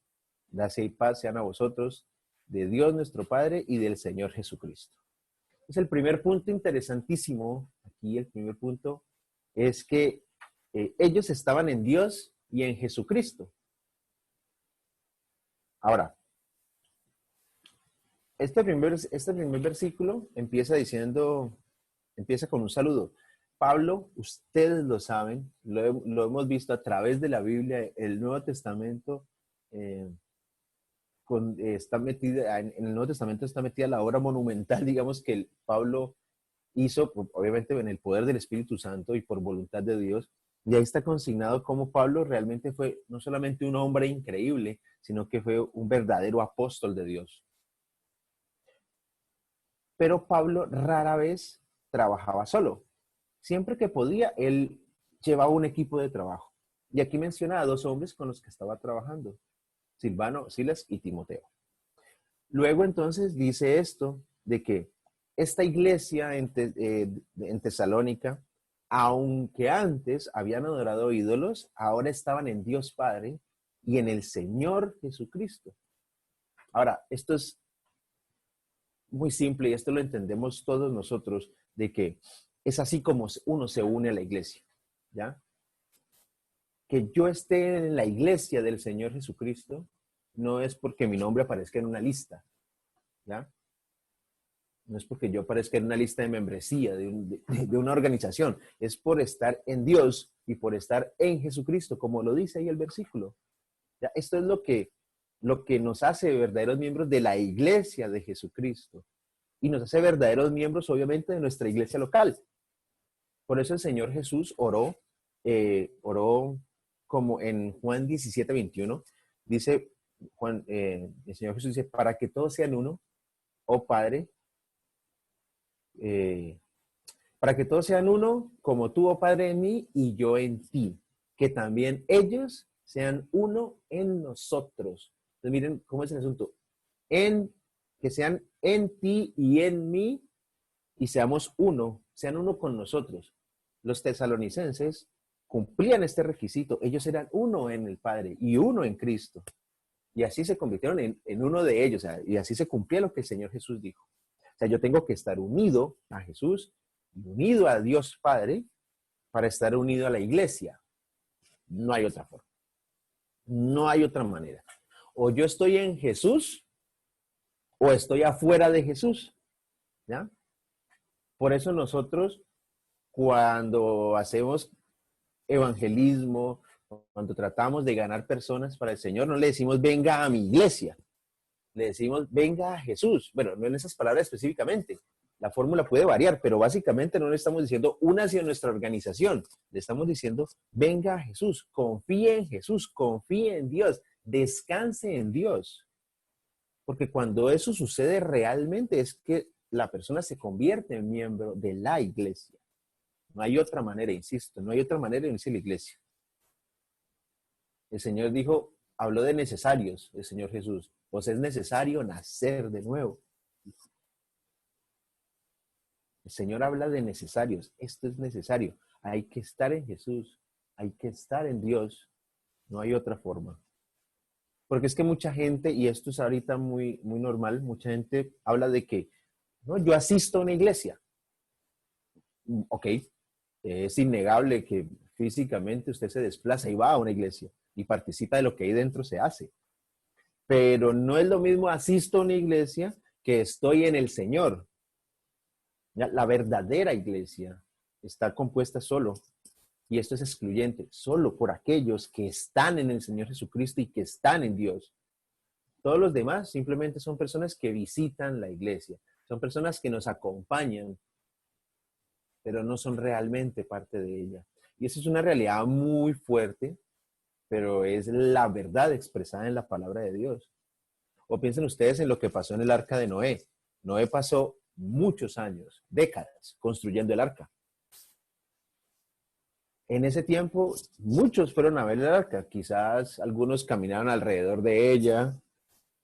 Gracia y paz sean a vosotros, de Dios nuestro Padre y del Señor Jesucristo. Es el primer punto interesantísimo. Aquí el primer punto es que ellos estaban en Dios y en Jesucristo. Ahora, este primer versículo empieza con un saludo. Pablo, ustedes lo saben, lo hemos visto a través de la Biblia, el Nuevo Testamento está metida, en el Nuevo Testamento está metida la obra monumental, digamos, que Pablo hizo, obviamente en el poder del Espíritu Santo y por voluntad de Dios. Y ahí está consignado cómo Pablo realmente fue no solamente un hombre increíble, sino que fue un verdadero apóstol de Dios. Pero Pablo rara vez trabajaba solo. Siempre que podía, él llevaba un equipo de trabajo. Y aquí menciona a 2 hombres con los que estaba trabajando: Silvano, Silas y Timoteo. Luego entonces dice esto, de que esta iglesia en Tesalónica, aunque antes habían adorado ídolos, ahora estaban en Dios Padre y en el Señor Jesucristo. Ahora, esto es muy simple y esto lo entendemos todos nosotros, de que es así como uno se une a la iglesia, ¿ya? que yo esté en la iglesia del Señor Jesucristo no es porque mi nombre aparezca en una lista, ¿ya? No es porque yo aparezca en una lista de membresía de una organización, es por estar en Dios y por estar en Jesucristo, como lo dice ahí el versículo. ¿Ya? Esto es lo que nos hace verdaderos miembros de la iglesia de Jesucristo y nos hace verdaderos miembros, obviamente, de nuestra iglesia local. Por eso el Señor Jesús oró como en Juan 17:21, dice el Señor Jesús dice, para que todos sean uno, oh Padre, para que todos sean uno, como tú, oh Padre, en mí y yo en ti, que también ellos sean uno en nosotros. Entonces miren cómo es el asunto. Que sean en ti y en mí y seamos uno, sean uno con nosotros. Los tesalonicenses cumplían este requisito. Ellos eran uno en el Padre y uno en Cristo. Y así se convirtieron en uno de ellos. O sea, y así se cumplía lo que el Señor Jesús dijo. O sea, yo tengo que estar unido a Jesús y unido a Dios Padre para estar unido a la iglesia. No hay otra forma. No hay otra manera. O yo estoy en Jesús o estoy afuera de Jesús. ¿Ya? Por eso nosotros, cuando hacemos evangelismo, cuando tratamos de ganar personas para el Señor, no le decimos venga a mi iglesia. Le decimos venga a Jesús. Bueno, no en esas palabras específicamente. La fórmula puede variar, pero básicamente no le estamos diciendo únase a nuestra organización. Le estamos diciendo venga a Jesús, confíe en Jesús, confíe en Dios, descanse en Dios. Porque cuando eso sucede realmente es que la persona se convierte en miembro de la iglesia. No hay otra manera, insisto, no hay otra manera de unirse a la iglesia. El Señor dijo, habló de necesarios, el Señor Jesús. Pues es necesario nacer de nuevo. El Señor habla de necesarios. Esto es necesario. Hay que estar en Jesús. Hay que estar en Dios. No hay otra forma. Porque es que mucha gente, y esto es ahorita muy, muy normal, mucha gente habla de que, no, yo asisto a una iglesia. Ok, es innegable que físicamente usted se desplaza y va a una iglesia y participa de lo que ahí dentro se hace. Pero no es lo mismo asisto a una iglesia que estoy en el Señor. ¿Ya? La verdadera iglesia está compuesta solo, y esto es excluyente, solo por aquellos que están en el Señor Jesucristo y que están en Dios. Todos los demás simplemente son personas que visitan la iglesia, son personas que nos acompañan, pero no son realmente parte de ella. Y eso es una realidad muy fuerte, pero es la verdad expresada en la palabra de Dios. O piensen ustedes en lo que pasó en el arca de Noé. Noé pasó muchos años, décadas, construyendo el arca. En ese tiempo, muchos fueron a ver el arca. Quizás algunos caminaron alrededor de ella.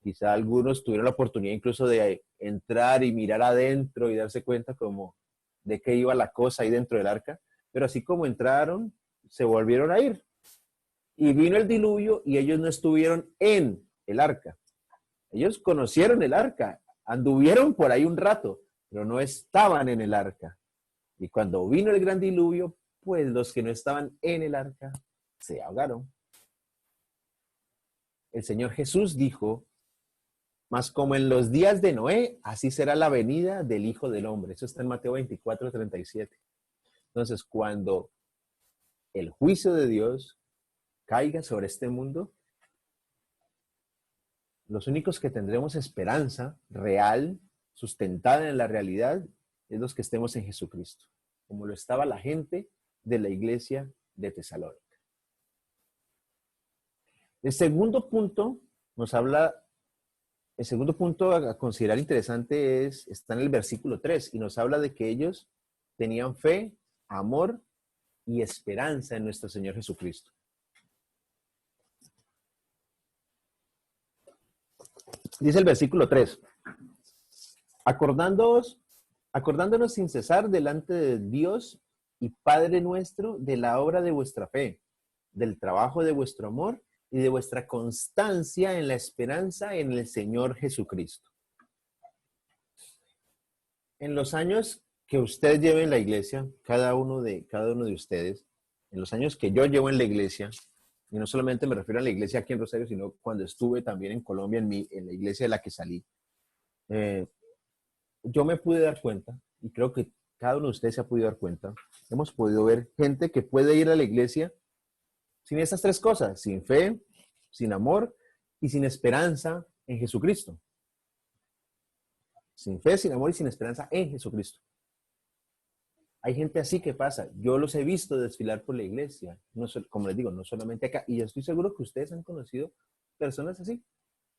Quizás algunos tuvieron la oportunidad incluso de entrar y mirar adentro y darse cuenta como de qué iba la cosa ahí dentro del arca. Pero así como entraron, se volvieron a ir. Y vino el diluvio y ellos no estuvieron en el arca. Ellos conocieron el arca, anduvieron por ahí un rato, pero no estaban en el arca. Y cuando vino el gran diluvio, pues los que no estaban en el arca se ahogaron. El Señor Jesús dijo, mas como en los días de Noé, así será la venida del Hijo del Hombre. Eso está en Mateo 24:37. Entonces, cuando el juicio de Dios caiga sobre este mundo, los únicos que tendremos esperanza real, sustentada en la realidad, es los que estemos en Jesucristo, como lo estaba la gente de la iglesia de Tesalónica. El segundo punto a considerar interesante está en el versículo 3 y nos habla de que ellos tenían fe, amor y esperanza en nuestro Señor Jesucristo. Dice el versículo 3, acordándonos sin cesar delante de Dios y Padre nuestro de la obra de vuestra fe, del trabajo de vuestro amor y de vuestra constancia en la esperanza en el Señor Jesucristo. En los años que usted lleve en la iglesia, cada uno de ustedes, en los años que yo llevo en la iglesia, Y no solamente me refiero a la iglesia aquí en Rosario, sino cuando estuve también en Colombia, en la iglesia de la que salí. Yo me pude dar cuenta, y creo que cada uno de ustedes se ha podido dar cuenta, hemos podido ver gente que puede ir a la iglesia sin estas tres cosas, sin fe, sin amor y sin esperanza en Jesucristo. Sin fe, sin amor y sin esperanza en Jesucristo. Hay gente así que pasa. Yo los he visto desfilar por la iglesia. No, como les digo, no solamente acá. Y yo estoy seguro que ustedes han conocido personas así.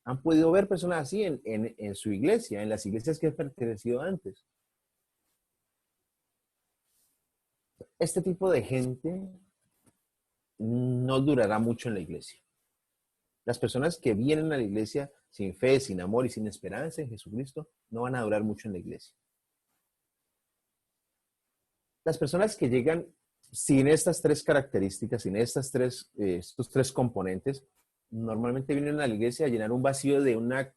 Han podido ver personas así en su iglesia, en las iglesias que han pertenecido antes. Este tipo de gente no durará mucho en la iglesia. Las personas que vienen a la iglesia sin fe, sin amor y sin esperanza en Jesucristo no van a durar mucho en la iglesia. Las personas que llegan sin estas tres características, sin estos tres componentes, normalmente vienen a la iglesia a llenar un vacío de una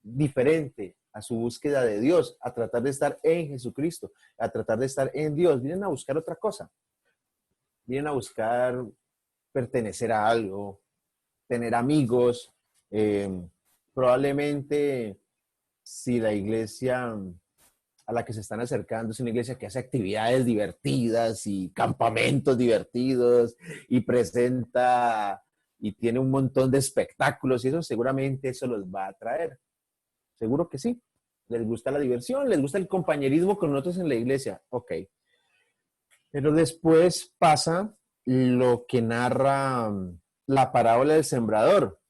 diferente a su búsqueda de Dios, a tratar de estar en Jesucristo, a tratar de estar en Dios. Vienen a buscar otra cosa. Vienen a buscar pertenecer a algo, tener amigos. Probablemente si la iglesia a la que se están acercando es una iglesia que hace actividades divertidas y campamentos divertidos y presenta y tiene un montón de espectáculos y eso seguramente eso los va a atraer. Seguro que sí. Les gusta la diversión, les gusta el compañerismo con nosotros en la iglesia. Ok. Pero después pasa lo que narra la parábola del sembrador.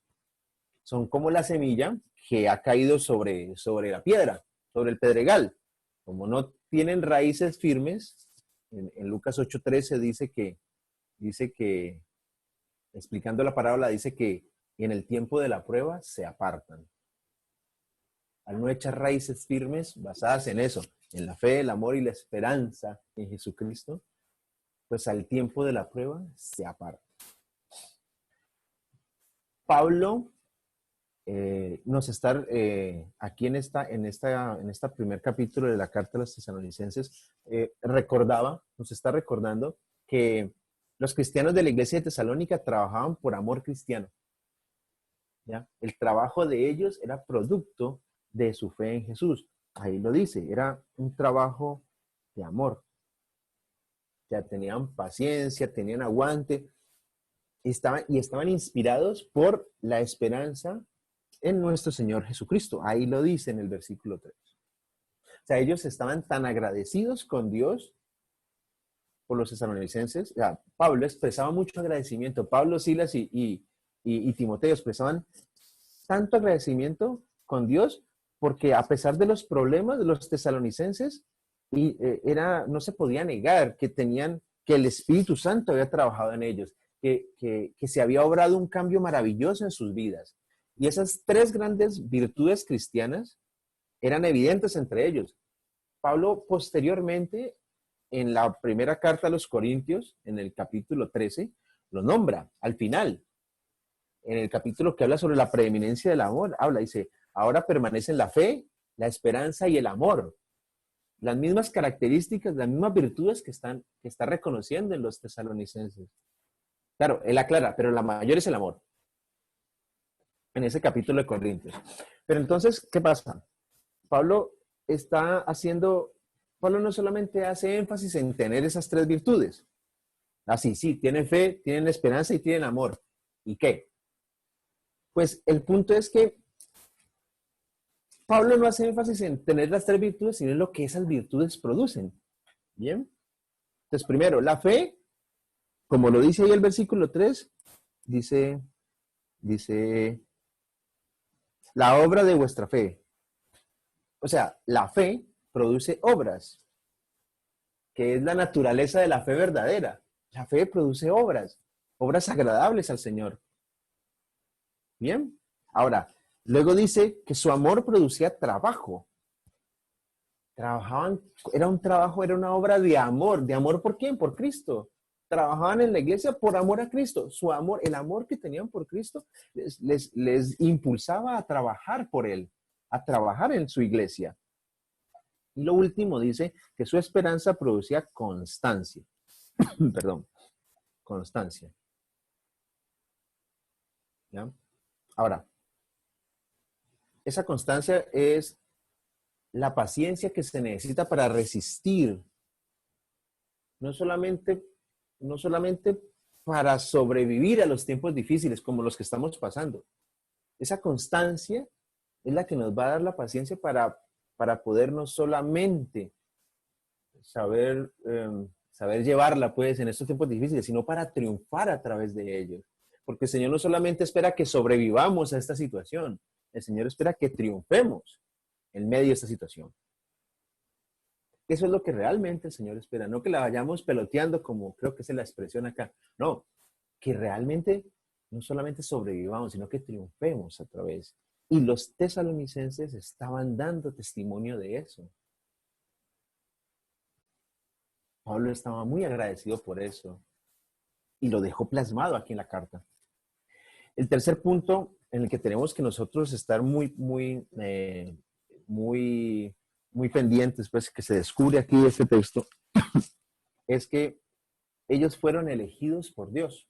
Son como la semilla que ha caído sobre la piedra, sobre el pedregal. Como no tienen raíces firmes, en Lucas 8:13 dice que, explicando la parábola, dice que en el tiempo de la prueba se apartan. Al no echar raíces firmes basadas en eso, en la fe, el amor y la esperanza en Jesucristo, pues al tiempo de la prueba se apartan. Pablo nos está aquí en esta primer capítulo de la carta a los tesalonicenses, nos está recordando que los cristianos de la iglesia de Tesalónica trabajaban por amor cristiano. ¿Ya? El trabajo de ellos era producto de su fe en Jesús. Ahí lo dice, era un trabajo de amor. Ya tenían paciencia, tenían aguante, estaban inspirados por la esperanza en nuestro Señor Jesucristo. Ahí lo dice en el versículo 3. O sea, ellos estaban tan agradecidos con Dios por los tesalonicenses. O sea, Pablo expresaba mucho agradecimiento. Pablo, Silas y Timoteo expresaban tanto agradecimiento con Dios porque a pesar de los problemas de los tesalonicenses, no se podía negar que el Espíritu Santo había trabajado en ellos, que se había obrado un cambio maravilloso en sus vidas. Y esas tres grandes virtudes cristianas eran evidentes entre ellos. Pablo posteriormente, en la primera carta a los Corintios, en el capítulo 13, lo nombra al final. En el capítulo que habla sobre la preeminencia del amor, dice, ahora permanecen la fe, la esperanza y el amor. Las mismas características, las mismas virtudes que está reconociendo en los tesalonicenses. Claro, él aclara, pero la mayor es el amor. En ese capítulo de Corintios. Pero entonces, ¿qué pasa? Pablo no solamente hace énfasis en tener esas tres virtudes. Sí, tienen fe, tienen esperanza y tienen amor. ¿Y qué? Pues el punto es que Pablo no hace énfasis en tener las tres virtudes, sino en lo que esas virtudes producen. ¿Bien? Entonces, primero, la fe, como lo dice ahí el versículo 3, dice la obra de vuestra fe. O sea, la fe produce obras, que es la naturaleza de la fe verdadera. La fe produce obras agradables al Señor. Bien. Ahora, luego dice que su amor producía trabajo. Trabajaban, era una obra de amor. ¿De amor por quién? Por Cristo. Trabajaban en la iglesia por amor a Cristo. Su amor, el amor que tenían por Cristo, les impulsaba a trabajar por Él, a trabajar en su iglesia. Y lo último dice que su esperanza producía constancia. Perdón, constancia. ¿ya? Ahora, esa constancia es la paciencia que se necesita para resistir, no solamente para sobrevivir a los tiempos difíciles como los que estamos pasando. Esa constancia es la que nos va a dar la paciencia para poder no solamente saber llevarla pues en estos tiempos difíciles, sino para triunfar a través de ellos. Porque el Señor no solamente espera que sobrevivamos a esta situación, el Señor espera que triunfemos en medio de esta situación. Eso es lo que realmente el Señor espera, no que la vayamos peloteando como creo que es la expresión acá. No, que realmente no solamente sobrevivamos, sino que triunfemos a través. Y los tesalonicenses estaban dando testimonio de eso. Pablo estaba muy agradecido por eso y lo dejó plasmado aquí en la carta. El tercer punto en el que tenemos que nosotros estar muy pendientes, pues, que se descubre aquí de este texto, es que ellos fueron elegidos por Dios.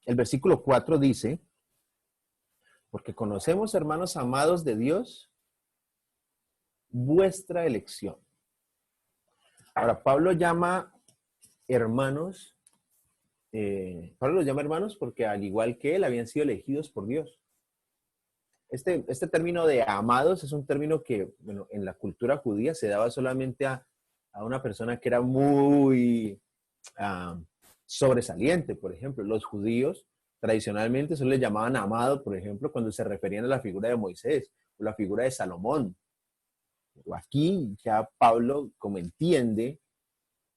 El versículo 4 dice, porque conocemos, hermanos amados de Dios, vuestra elección. Ahora, Pablo llama hermanos, Pablo los llama hermanos porque al igual que él, habían sido elegidos por Dios. Este término de amados es un término que, bueno, en la cultura judía se daba solamente a una persona que era muy sobresaliente. Por ejemplo, los judíos tradicionalmente solo le llamaban amado, por ejemplo, cuando se referían a la figura de Moisés o la figura de Salomón. Pero aquí ya Pablo como entiende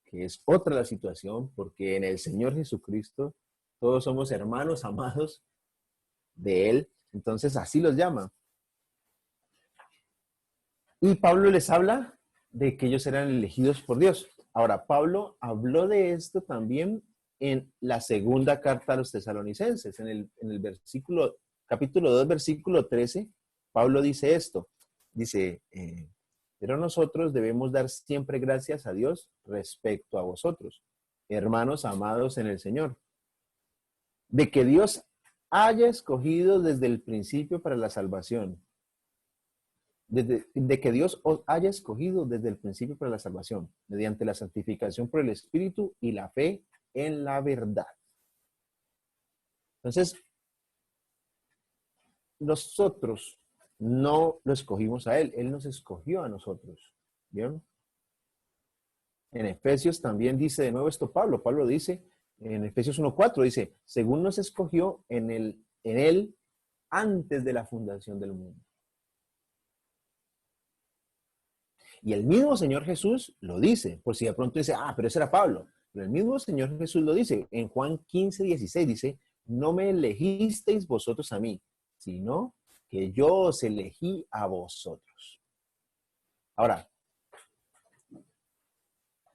que es otra la situación, porque en el Señor Jesucristo todos somos hermanos amados de Él. Entonces así los llama. Y Pablo les habla de que ellos eran elegidos por Dios. Ahora, Pablo habló de esto también en la segunda carta a los tesalonicenses. En el capítulo 2, versículo 13, Pablo dice esto. Dice, pero nosotros debemos dar siempre gracias a Dios respecto a vosotros, hermanos amados en el Señor, de que Dios haya escogido desde el principio para la salvación. De que Dios os haya escogido desde el principio para la salvación, mediante la santificación por el Espíritu y la fe en la verdad. Entonces, nosotros no lo escogimos a Él, Él nos escogió a nosotros. ¿Vieron? En Efesios también dice de nuevo esto Pablo. Pablo dice, en Efesios 1:4 dice, según nos escogió en Él antes de la fundación del mundo. Y el mismo Señor Jesús lo dice, por si de pronto dice, pero ese era Pablo. Pero el mismo Señor Jesús lo dice, en Juan 15:16 dice, no me elegisteis vosotros a mí, sino que yo os elegí a vosotros. Ahora,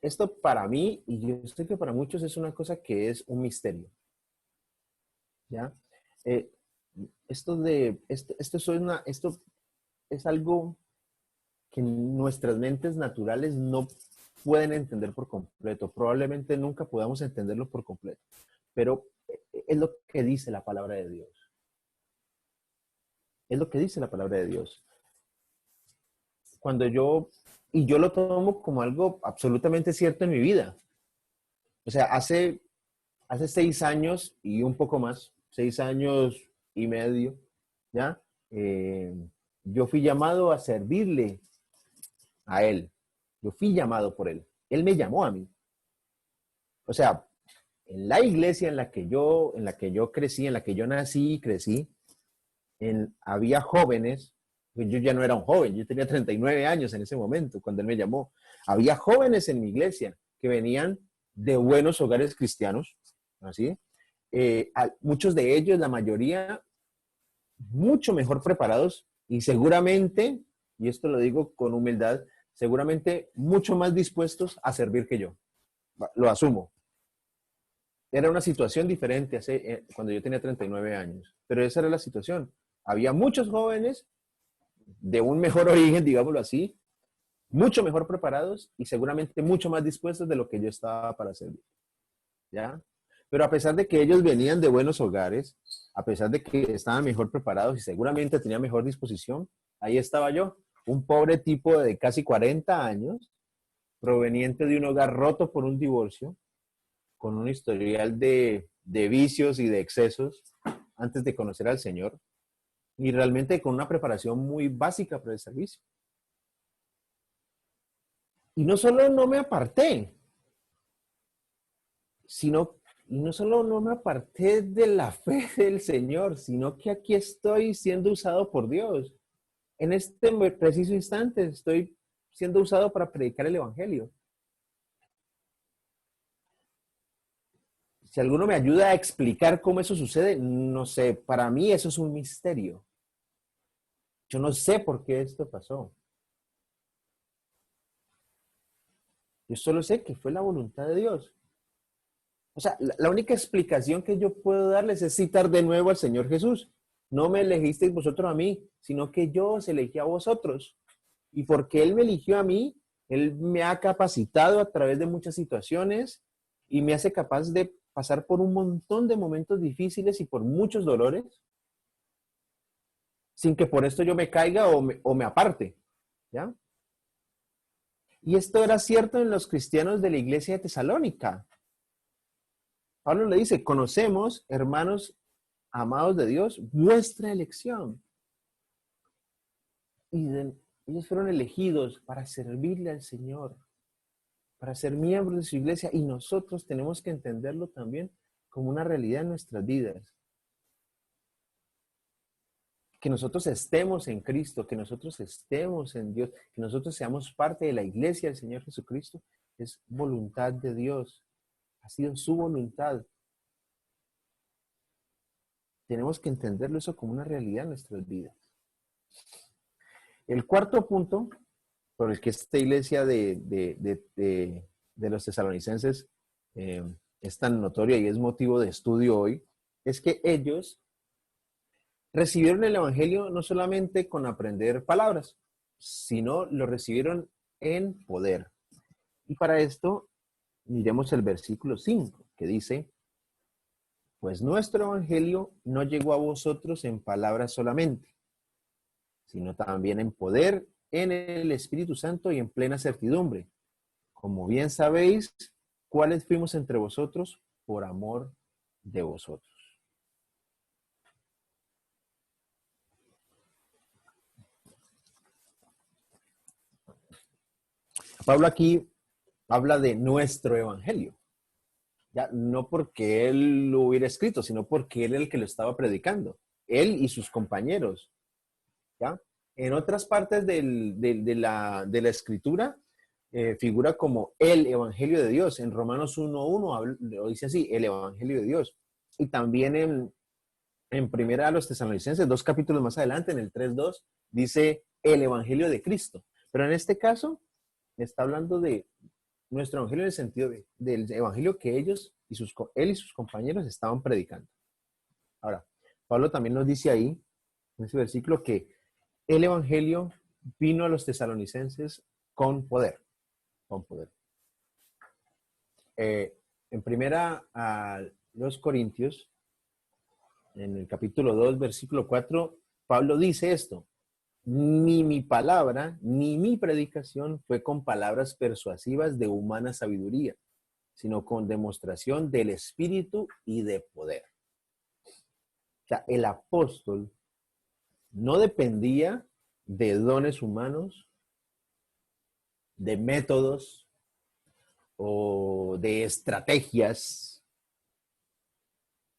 esto para mí, y yo sé que para muchos es una cosa que es un misterio. ¿Ya? Esto es algo que nuestras mentes naturales no pueden entender por completo. Probablemente nunca podamos entenderlo por completo. Pero es lo que dice la palabra de Dios. Es lo que dice la palabra de Dios. Y yo lo tomo como algo absolutamente cierto en mi vida. O sea, hace 6 años y un poco más, 6 años y medio, ¿ya? Yo fui llamado a servirle a Él. Yo fui llamado por Él. Él me llamó a mí. O sea, en la iglesia en la que yo crecí, en la que yo nací y crecí, había jóvenes. Yo ya no era un joven, yo tenía 39 años en ese momento, cuando Él me llamó. Había jóvenes en mi iglesia que venían de buenos hogares cristianos, ¿así? Muchos de ellos, la mayoría, mucho mejor preparados y seguramente, y esto lo digo con humildad, seguramente mucho más dispuestos a servir que yo. Lo asumo. Era una situación diferente cuando yo tenía 39 años, pero esa era la situación. Había muchos jóvenes de un mejor origen, digámoslo así, mucho mejor preparados y seguramente mucho más dispuestos de lo que yo estaba para servir. ¿Ya? Pero a pesar de que ellos venían de buenos hogares, a pesar de que estaban mejor preparados y seguramente tenían mejor disposición, ahí estaba yo, un pobre tipo de casi 40 años, proveniente de un hogar roto por un divorcio, con un historial de vicios y de excesos antes de conocer al Señor, y realmente con una preparación muy básica para el servicio. Y no solo no me aparté, y no solo no me aparté de la fe del Señor, sino que aquí estoy siendo usado por Dios. En este preciso instante estoy siendo usado para predicar el Evangelio. Si alguno me ayuda a explicar cómo eso sucede, no sé, para mí eso es un misterio. Yo no sé por qué esto pasó. Yo solo sé que fue la voluntad de Dios. O sea, la única explicación que yo puedo darles es citar de nuevo al Señor Jesús. No me elegisteis vosotros a mí, sino que yo os elegí a vosotros. Y porque Él me eligió a mí, Él me ha capacitado a través de muchas situaciones y me hace capaz de pasar por un montón de momentos difíciles y por muchos dolores, sin que por esto yo me caiga o me aparte, ¿ya? Y esto era cierto en los cristianos de la iglesia de Tesalónica. Pablo le dice, conocemos, hermanos amados de Dios, vuestra elección. Y ellos fueron elegidos para servirle al Señor, para ser miembros de su iglesia, y nosotros tenemos que entenderlo también como una realidad en nuestras vidas. Que nosotros estemos en Cristo, que nosotros estemos en Dios, que nosotros seamos parte de la iglesia del Señor Jesucristo, es voluntad de Dios. Ha sido su voluntad. Tenemos que entenderlo eso como una realidad en nuestras vidas. El cuarto punto por el que esta iglesia de los tesalonicenses es tan notoria y es motivo de estudio hoy, es que ellos recibieron el Evangelio no solamente con aprender palabras, sino lo recibieron en poder. Y para esto, miremos el versículo 5, que dice, pues nuestro Evangelio no llegó a vosotros en palabras solamente, sino también en poder, en el Espíritu Santo y en plena certidumbre. Como bien sabéis, cuáles fuimos entre vosotros por amor de vosotros. Pablo aquí habla de nuestro evangelio. Ya, no porque él lo hubiera escrito, sino porque él era el que lo estaba predicando. Él y sus compañeros. ¿Ya? En otras partes de la escritura figura como el evangelio de Dios. En Romanos 1:1 lo dice así, el evangelio de Dios. Y también en Primera a los Tesalonicenses, 2 capítulos más adelante, en el 3:2, dice el evangelio de Cristo. Pero en este caso, está hablando de nuestro evangelio en el sentido del evangelio que él y sus compañeros estaban predicando. Ahora, Pablo también nos dice ahí, en ese versículo, que el evangelio vino a los tesalonicenses con poder. Con poder. En primera a los Corintios, en el capítulo 2, versículo 4, Pablo dice esto: ni mi palabra, ni mi predicación fue con palabras persuasivas de humana sabiduría, sino con demostración del Espíritu y de poder. O sea, el apóstol no dependía de dones humanos, de métodos o de estrategias.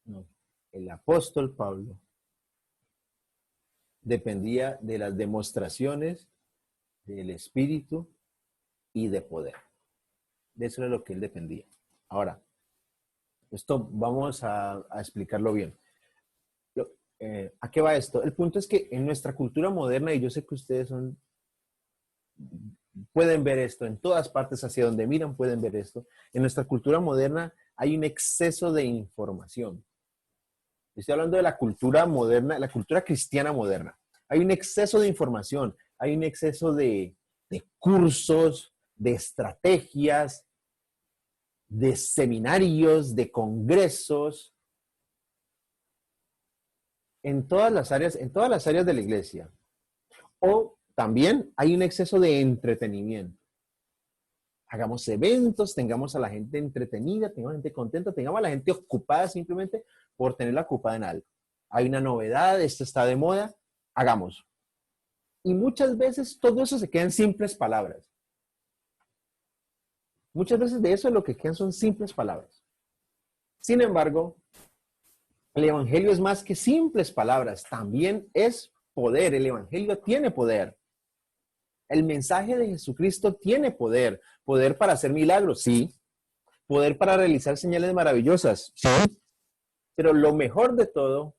No, el apóstol Pablo dependía de las demostraciones del Espíritu y de poder. De eso era lo que él dependía. Ahora, esto vamos a explicarlo bien. ¿A qué va esto? El punto es que en nuestra cultura moderna, y yo sé que ustedes pueden ver esto, en todas partes hacia donde miran pueden ver esto, en nuestra cultura moderna hay un exceso de información. Estoy hablando de la cultura moderna, la cultura cristiana moderna. Hay un exceso de información, hay un exceso de cursos, de estrategias, de seminarios, de congresos, en todas las áreas de la iglesia. O también hay un exceso de entretenimiento. Hagamos eventos, tengamos a la gente entretenida, tengamos a la gente contenta, tengamos a la gente ocupada simplemente por tenerla ocupada en algo. Hay una novedad, esto está de moda, hagamos. Y muchas veces todo eso se queda en simples palabras. Muchas veces de eso lo que quedan son simples palabras. Sin embargo, el evangelio es más que simples palabras, también es poder. El evangelio tiene poder. El mensaje de Jesucristo tiene poder. Poder para hacer milagros, sí. Poder para realizar señales maravillosas, sí. Pero lo mejor de todo,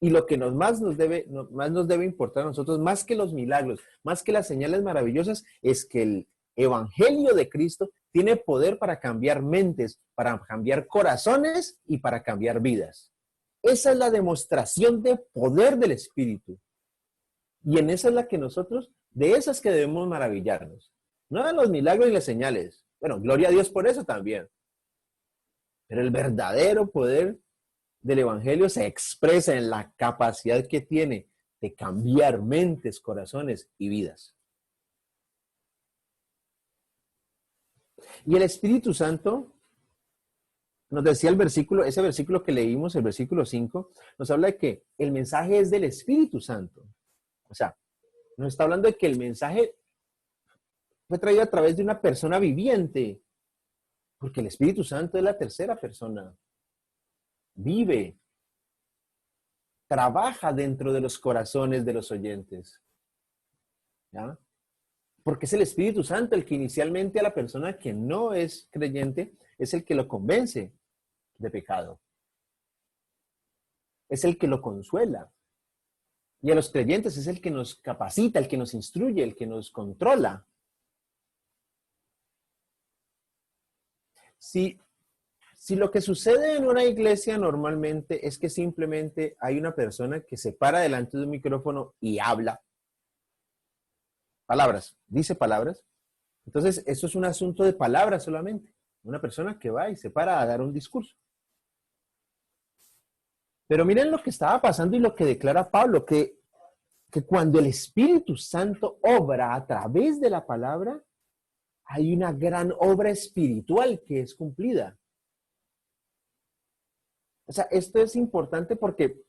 y lo que más nos debe importar a nosotros, más que los milagros, más que las señales maravillosas, es que el evangelio de Cristo tiene poder para cambiar mentes, para cambiar corazones y para cambiar vidas. Esa es la demostración de poder del Espíritu. Y en esa es la que nosotros, de esas que debemos maravillarnos. No de los milagros y las señales. Bueno, gloria a Dios por eso también. Pero el verdadero poder del evangelio se expresa en la capacidad que tiene de cambiar mentes, corazones y vidas. Y el Espíritu Santo, nos decía ese versículo que leímos, el versículo 5, nos habla de que el mensaje es del Espíritu Santo. O sea, nos está hablando de que el mensaje fue traído a través de una persona viviente, porque el Espíritu Santo es la tercera persona. Vive, trabaja dentro de los corazones de los oyentes. ¿Ya? Porque es el Espíritu Santo el que inicialmente a la persona que no es creyente es el que lo convence de pecado. Es el que lo consuela. Y a los creyentes es el que nos capacita, el que nos instruye, el que nos controla. Si lo que sucede en una iglesia normalmente es que simplemente hay una persona que se para delante de un micrófono y habla palabras, dice palabras, entonces eso es un asunto de palabras solamente. Una persona que va y se para a dar un discurso. Pero miren lo que estaba pasando y lo que declara Pablo, que cuando el Espíritu Santo obra a través de la palabra, hay una gran obra espiritual que es cumplida. O sea, esto es importante porque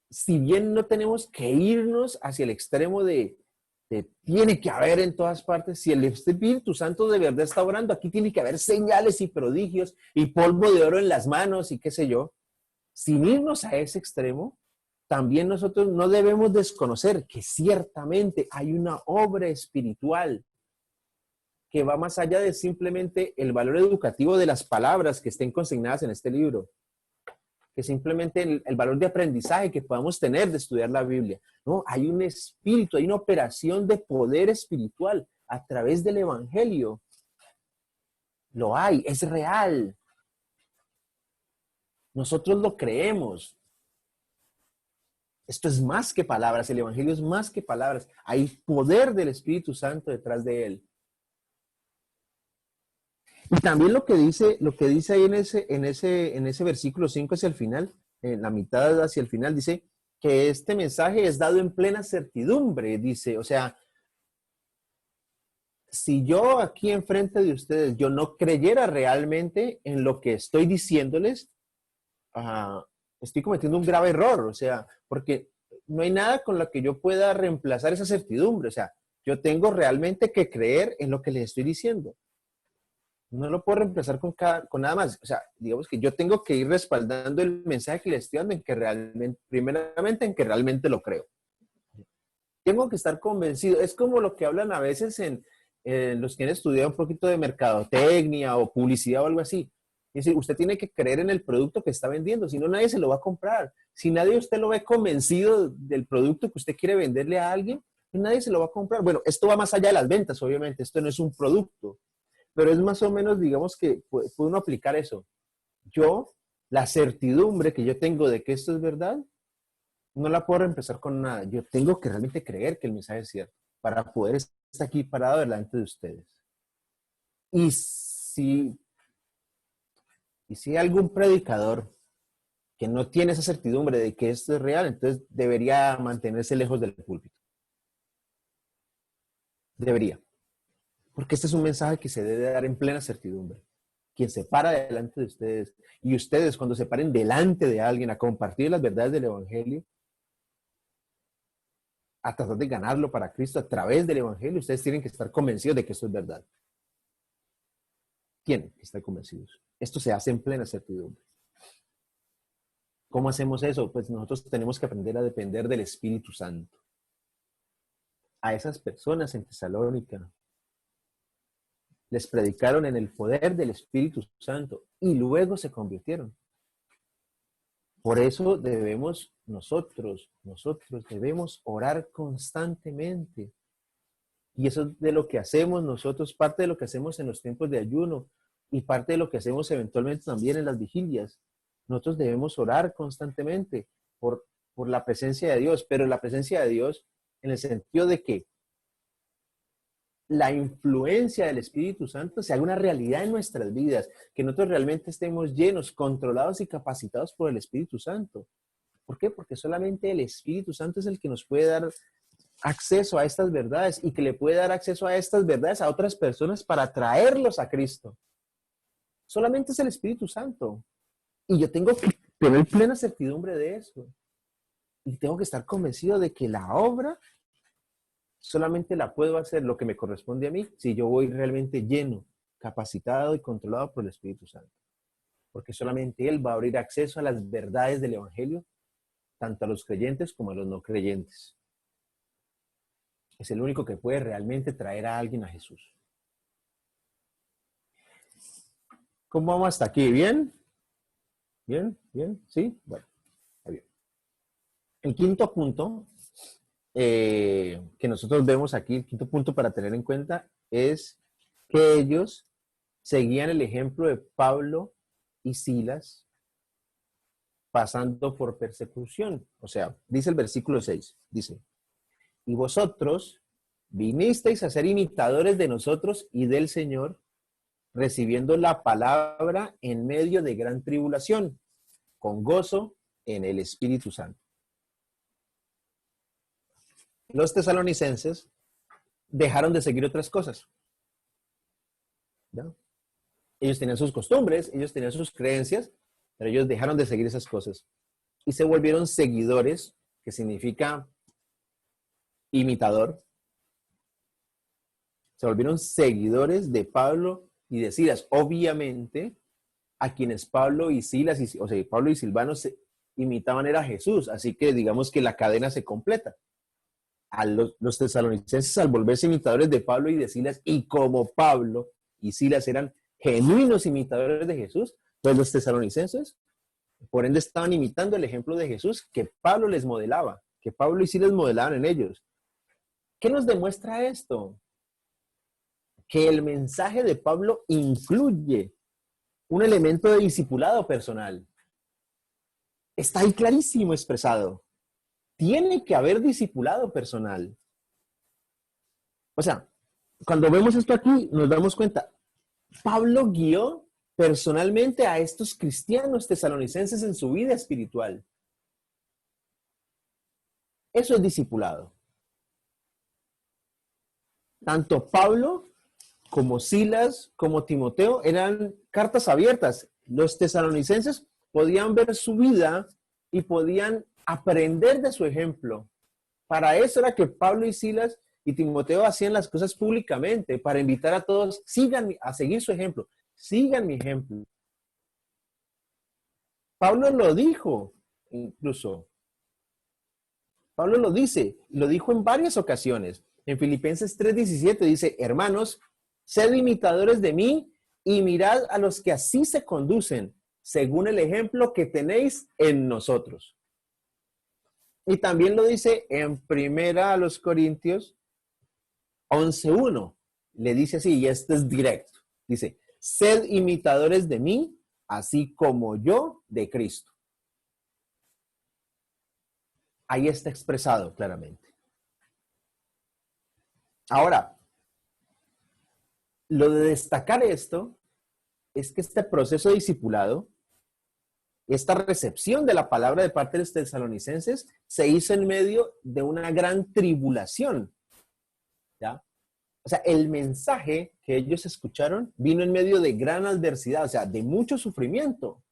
si bien no tenemos que irnos hacia el extremo de tiene que haber en todas partes, si el Espíritu Santo de verdad está obrando, aquí tiene que haber señales y prodigios y polvo de oro en las manos y qué sé yo. Sin irnos a ese extremo, también nosotros no debemos desconocer que ciertamente hay una obra espiritual que va más allá de simplemente el valor educativo de las palabras que estén consignadas en este libro, que simplemente el valor de aprendizaje que podamos tener de estudiar la Biblia. No, hay un espíritu, hay una operación de poder espiritual a través del evangelio. Lo hay, es real. Nosotros lo creemos. Esto es más que palabras, el evangelio es más que palabras. Hay poder del Espíritu Santo detrás de él. Y también lo que dice ahí en ese versículo 5 hacia el final, en la mitad hacia el final, dice que este mensaje es dado en plena certidumbre, dice, o sea, si yo aquí enfrente de ustedes, yo no creyera realmente en lo que estoy diciéndoles, estoy cometiendo un grave error, o sea, porque no hay nada con lo que yo pueda reemplazar esa certidumbre, o sea, yo tengo realmente que creer en lo que les estoy diciendo. No lo puedo reemplazar con nada más. O sea, digamos que yo tengo que ir respaldando el mensaje que les estoy dando en que realmente, primeramente, en que realmente lo creo. Tengo que estar convencido. Es como lo que hablan a veces en los que han estudiado un poquito de mercadotecnia o publicidad o algo así. Es decir, usted tiene que creer en el producto que está vendiendo, si no nadie se lo va a comprar. Si nadie usted lo ve convencido del producto que usted quiere venderle a alguien, pues nadie se lo va a comprar. Bueno, esto va más allá de las ventas, obviamente. Esto no es un producto. Pero es más o menos, digamos que puede uno aplicar eso. Yo, la certidumbre que yo tengo de que esto es verdad, no la puedo reemplazar con nada. Yo tengo que realmente creer que el mensaje es cierto para poder estar aquí parado delante de ustedes. Y y si hay algún predicador que no tiene esa certidumbre de que esto es real, entonces debería mantenerse lejos del púlpito. Debería. Porque este es un mensaje que se debe dar en plena certidumbre. Quien se para delante de ustedes, y ustedes cuando se paren delante de alguien a compartir las verdades del Evangelio, a tratar de ganarlo para Cristo a través del Evangelio, ustedes tienen que estar convencidos de que esto es verdad. Tienen que estar convencidos. Esto se hace en plena certidumbre. ¿Cómo hacemos eso? Pues nosotros tenemos que aprender a depender del Espíritu Santo. A esas personas en Tesalónica les predicaron en el poder del Espíritu Santo y luego se convirtieron. Por eso debemos nosotros debemos orar constantemente. Y eso es de lo que hacemos nosotros, parte de lo que hacemos en los tiempos de ayuno y parte de lo que hacemos eventualmente también en las vigilias. Nosotros debemos orar constantemente por la presencia de Dios, pero la presencia de Dios en el sentido de que la influencia del Espíritu Santo se haga una realidad en nuestras vidas, que nosotros realmente estemos llenos, controlados y capacitados por el Espíritu Santo. ¿Por qué? Porque solamente el Espíritu Santo es el que nos puede dar acceso a estas verdades y que le puede dar acceso a estas verdades a otras personas para traerlos a Cristo. Solamente es el Espíritu Santo. Y yo tengo que tener plena certidumbre de eso. Y tengo que estar convencido de que la obra solamente la puedo hacer lo que me corresponde a mí si yo voy realmente lleno, capacitado y controlado por el Espíritu Santo. Porque solamente Él va a abrir acceso a las verdades del Evangelio, tanto a los creyentes como a los no creyentes. Es el único que puede realmente traer a alguien a Jesús. ¿Cómo vamos hasta aquí? ¿Bien? ¿Bien? ¿Bien? ¿Sí? Bueno, está bien. El quinto punto que nosotros vemos aquí, el quinto punto para tener en cuenta es que ellos seguían el ejemplo de Pablo y Silas pasando por persecución. O sea, dice el versículo 6, dice, y vosotros vinisteis a ser imitadores de nosotros y del Señor, recibiendo la palabra en medio de gran tribulación, con gozo en el Espíritu Santo. Los tesalonicenses dejaron de seguir otras cosas. ¿No? Ellos tenían sus costumbres, ellos tenían sus creencias, pero ellos dejaron de seguir esas cosas. Y se volvieron seguidores, que significa imitador. Se volvieron seguidores de Pablo y de Silas. Obviamente, a quienes Pablo y Silas, Pablo y Silvano imitaban era Jesús. Así que digamos que la cadena se completa. A los tesalonicenses, al volverse imitadores de Pablo y de Silas, y como Pablo y Silas eran genuinos imitadores de Jesús, pues los tesalonicenses, por ende, estaban imitando el ejemplo de Jesús que Pablo les modelaba, que Pablo y Silas modelaban en ellos. ¿Qué nos demuestra esto? Que el mensaje de Pablo incluye un elemento de discipulado personal. Está ahí clarísimo expresado. Tiene que haber discipulado personal. O sea, cuando vemos esto aquí, nos damos cuenta, Pablo guió personalmente a estos cristianos tesalonicenses en su vida espiritual. Eso es discipulado. Tanto Pablo como Silas, como Timoteo, eran cartas abiertas. Los tesalonicenses podían ver su vida y podían aprender de su ejemplo. Para eso era que Pablo y Silas y Timoteo hacían las cosas públicamente, para invitar a todos, sigan a seguir su ejemplo, sigan mi ejemplo. Pablo lo dijo, incluso. Pablo lo dice, lo dijo en varias ocasiones. En Filipenses 3:17 dice, hermanos, sed imitadores de mí y mirad a los que así se conducen, según el ejemplo que tenéis en nosotros. Y también lo dice en Primera a los Corintios 11:1. Le dice así, y este es directo. Dice, sed imitadores de mí, así como yo de Cristo. Ahí está expresado claramente. Ahora, lo de destacar esto es que este proceso de discipulado, esta recepción de la palabra de parte de los tesalonicenses, se hizo en medio de una gran tribulación, ¿ya? O sea, el mensaje que ellos escucharon vino en medio de gran adversidad, o sea, de mucho sufrimiento.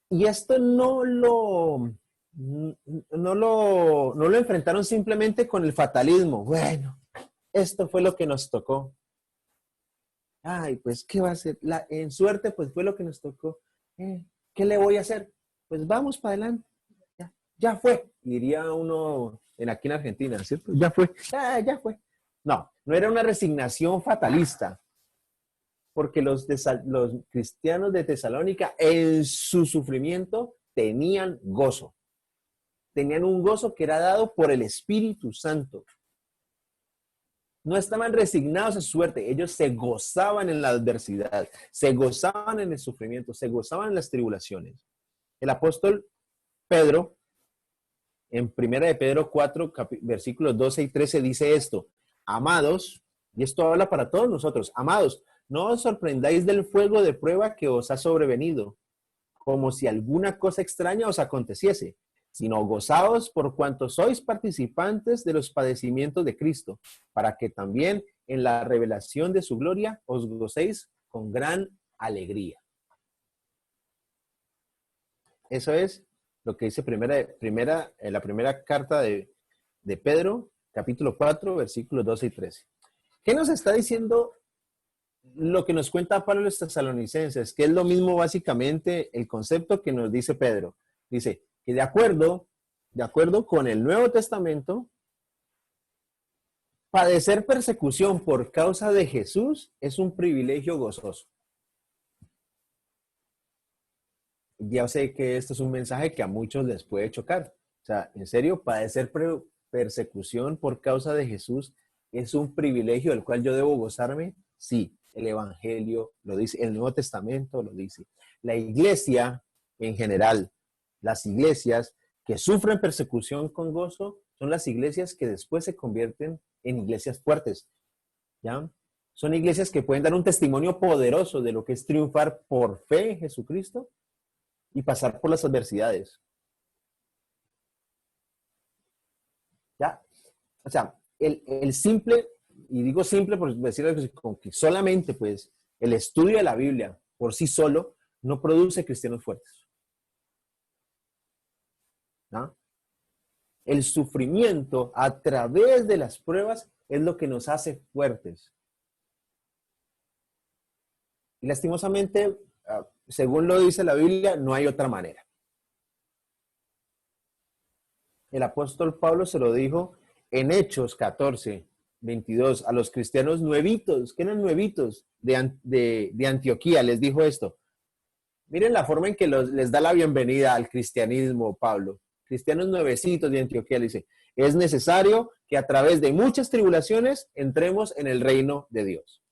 Y esto no lo enfrentaron simplemente con el fatalismo. Bueno, esto fue lo que nos tocó. Ay, pues, ¿qué va a hacer? En suerte, pues, fue lo que nos tocó. ¿Qué le voy a hacer? Pues vamos para adelante. Ya fue, diría uno aquí en Argentina, ¿cierto? Ya fue, ya fue. No era una resignación fatalista, porque los cristianos de Tesalónica en su sufrimiento tenían gozo. Tenían un gozo que era dado por el Espíritu Santo. No estaban resignados a su suerte, ellos se gozaban en la adversidad, se gozaban en el sufrimiento, se gozaban en las tribulaciones. El apóstol Pedro, en 1 de Pedro 4, versículos 12 y 13, dice esto: amados, y esto habla para todos nosotros, amados, no os sorprendáis del fuego de prueba que os ha sobrevenido, como si alguna cosa extraña os aconteciese, sino gozaos por cuanto sois participantes de los padecimientos de Cristo, para que también en la revelación de su gloria os gocéis con gran alegría. Eso es lo que dice la primera carta de Pedro, capítulo 4, versículos 12 y 13. ¿Qué nos está diciendo lo que nos cuenta Pablo a los tesalonicenses? Que es lo mismo básicamente el concepto que nos dice Pedro. Dice que de acuerdo con el Nuevo Testamento, padecer persecución por causa de Jesús es un privilegio gozoso. Ya sé que esto es un mensaje que a muchos les puede chocar. O sea, en serio, padecer persecución por causa de Jesús es un privilegio del cual yo debo gozarme. Sí, el Evangelio lo dice, el Nuevo Testamento lo dice. La iglesia en general, las iglesias que sufren persecución con gozo son las iglesias que después se convierten en iglesias fuertes, ¿ya? Son iglesias que pueden dar un testimonio poderoso de lo que es triunfar por fe en Jesucristo y pasar por las adversidades. ¿Ya? O sea, el simple, y digo simple por decirlo como que solamente pues el estudio de la Biblia por sí solo no produce cristianos fuertes. ¿No? El sufrimiento a través de las pruebas es lo que nos hace fuertes. Y lastimosamente, según lo dice la Biblia, no hay otra manera. El apóstol Pablo se lo dijo en Hechos 14, 22, a los cristianos nuevitos, que eran nuevitos de Antioquía, les dijo esto. Miren la forma en que les da la bienvenida al cristianismo, Pablo. Cristianos nuevecitos de Antioquía, le dice: es necesario que a través de muchas tribulaciones entremos en el reino de Dios.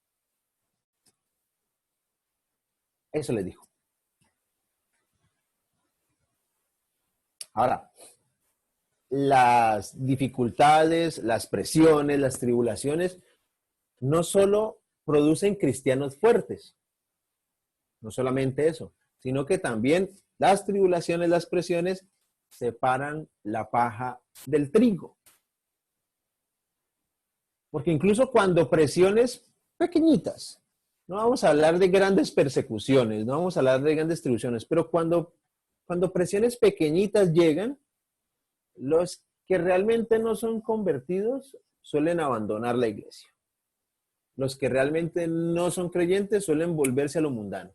Eso les dijo. Ahora, las dificultades, las presiones, las tribulaciones, no solo producen cristianos fuertes, no solamente eso, sino que también las tribulaciones, las presiones, separan la paja del trigo. Porque incluso cuando presiones pequeñitas, no vamos a hablar de grandes persecuciones, no vamos a hablar de grandes tribulaciones, pero cuando presiones pequeñitas llegan, los que realmente no son convertidos suelen abandonar la iglesia. Los que realmente no son creyentes suelen volverse a lo mundano.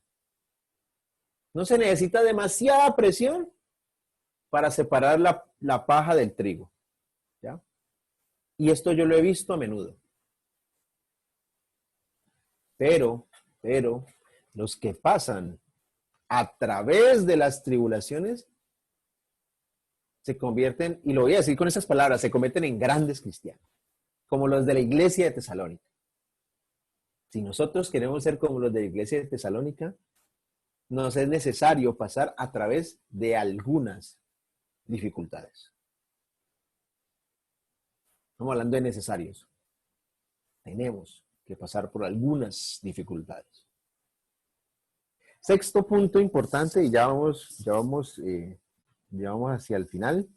No se necesita demasiada presión para separar la paja del trigo, ¿ya? Y esto yo lo he visto a menudo. Pero, los que pasan a través de las tribulaciones se convierten, y lo voy a decir con esas palabras, se convierten en grandes cristianos, como los de la iglesia de Tesalónica. Si nosotros queremos ser como los de la iglesia de Tesalónica, nos es necesario pasar a través de algunas dificultades. Estamos hablando de necesarios. Tenemos que pasar por algunas dificultades. Sexto punto importante, y ya vamos hacia el final.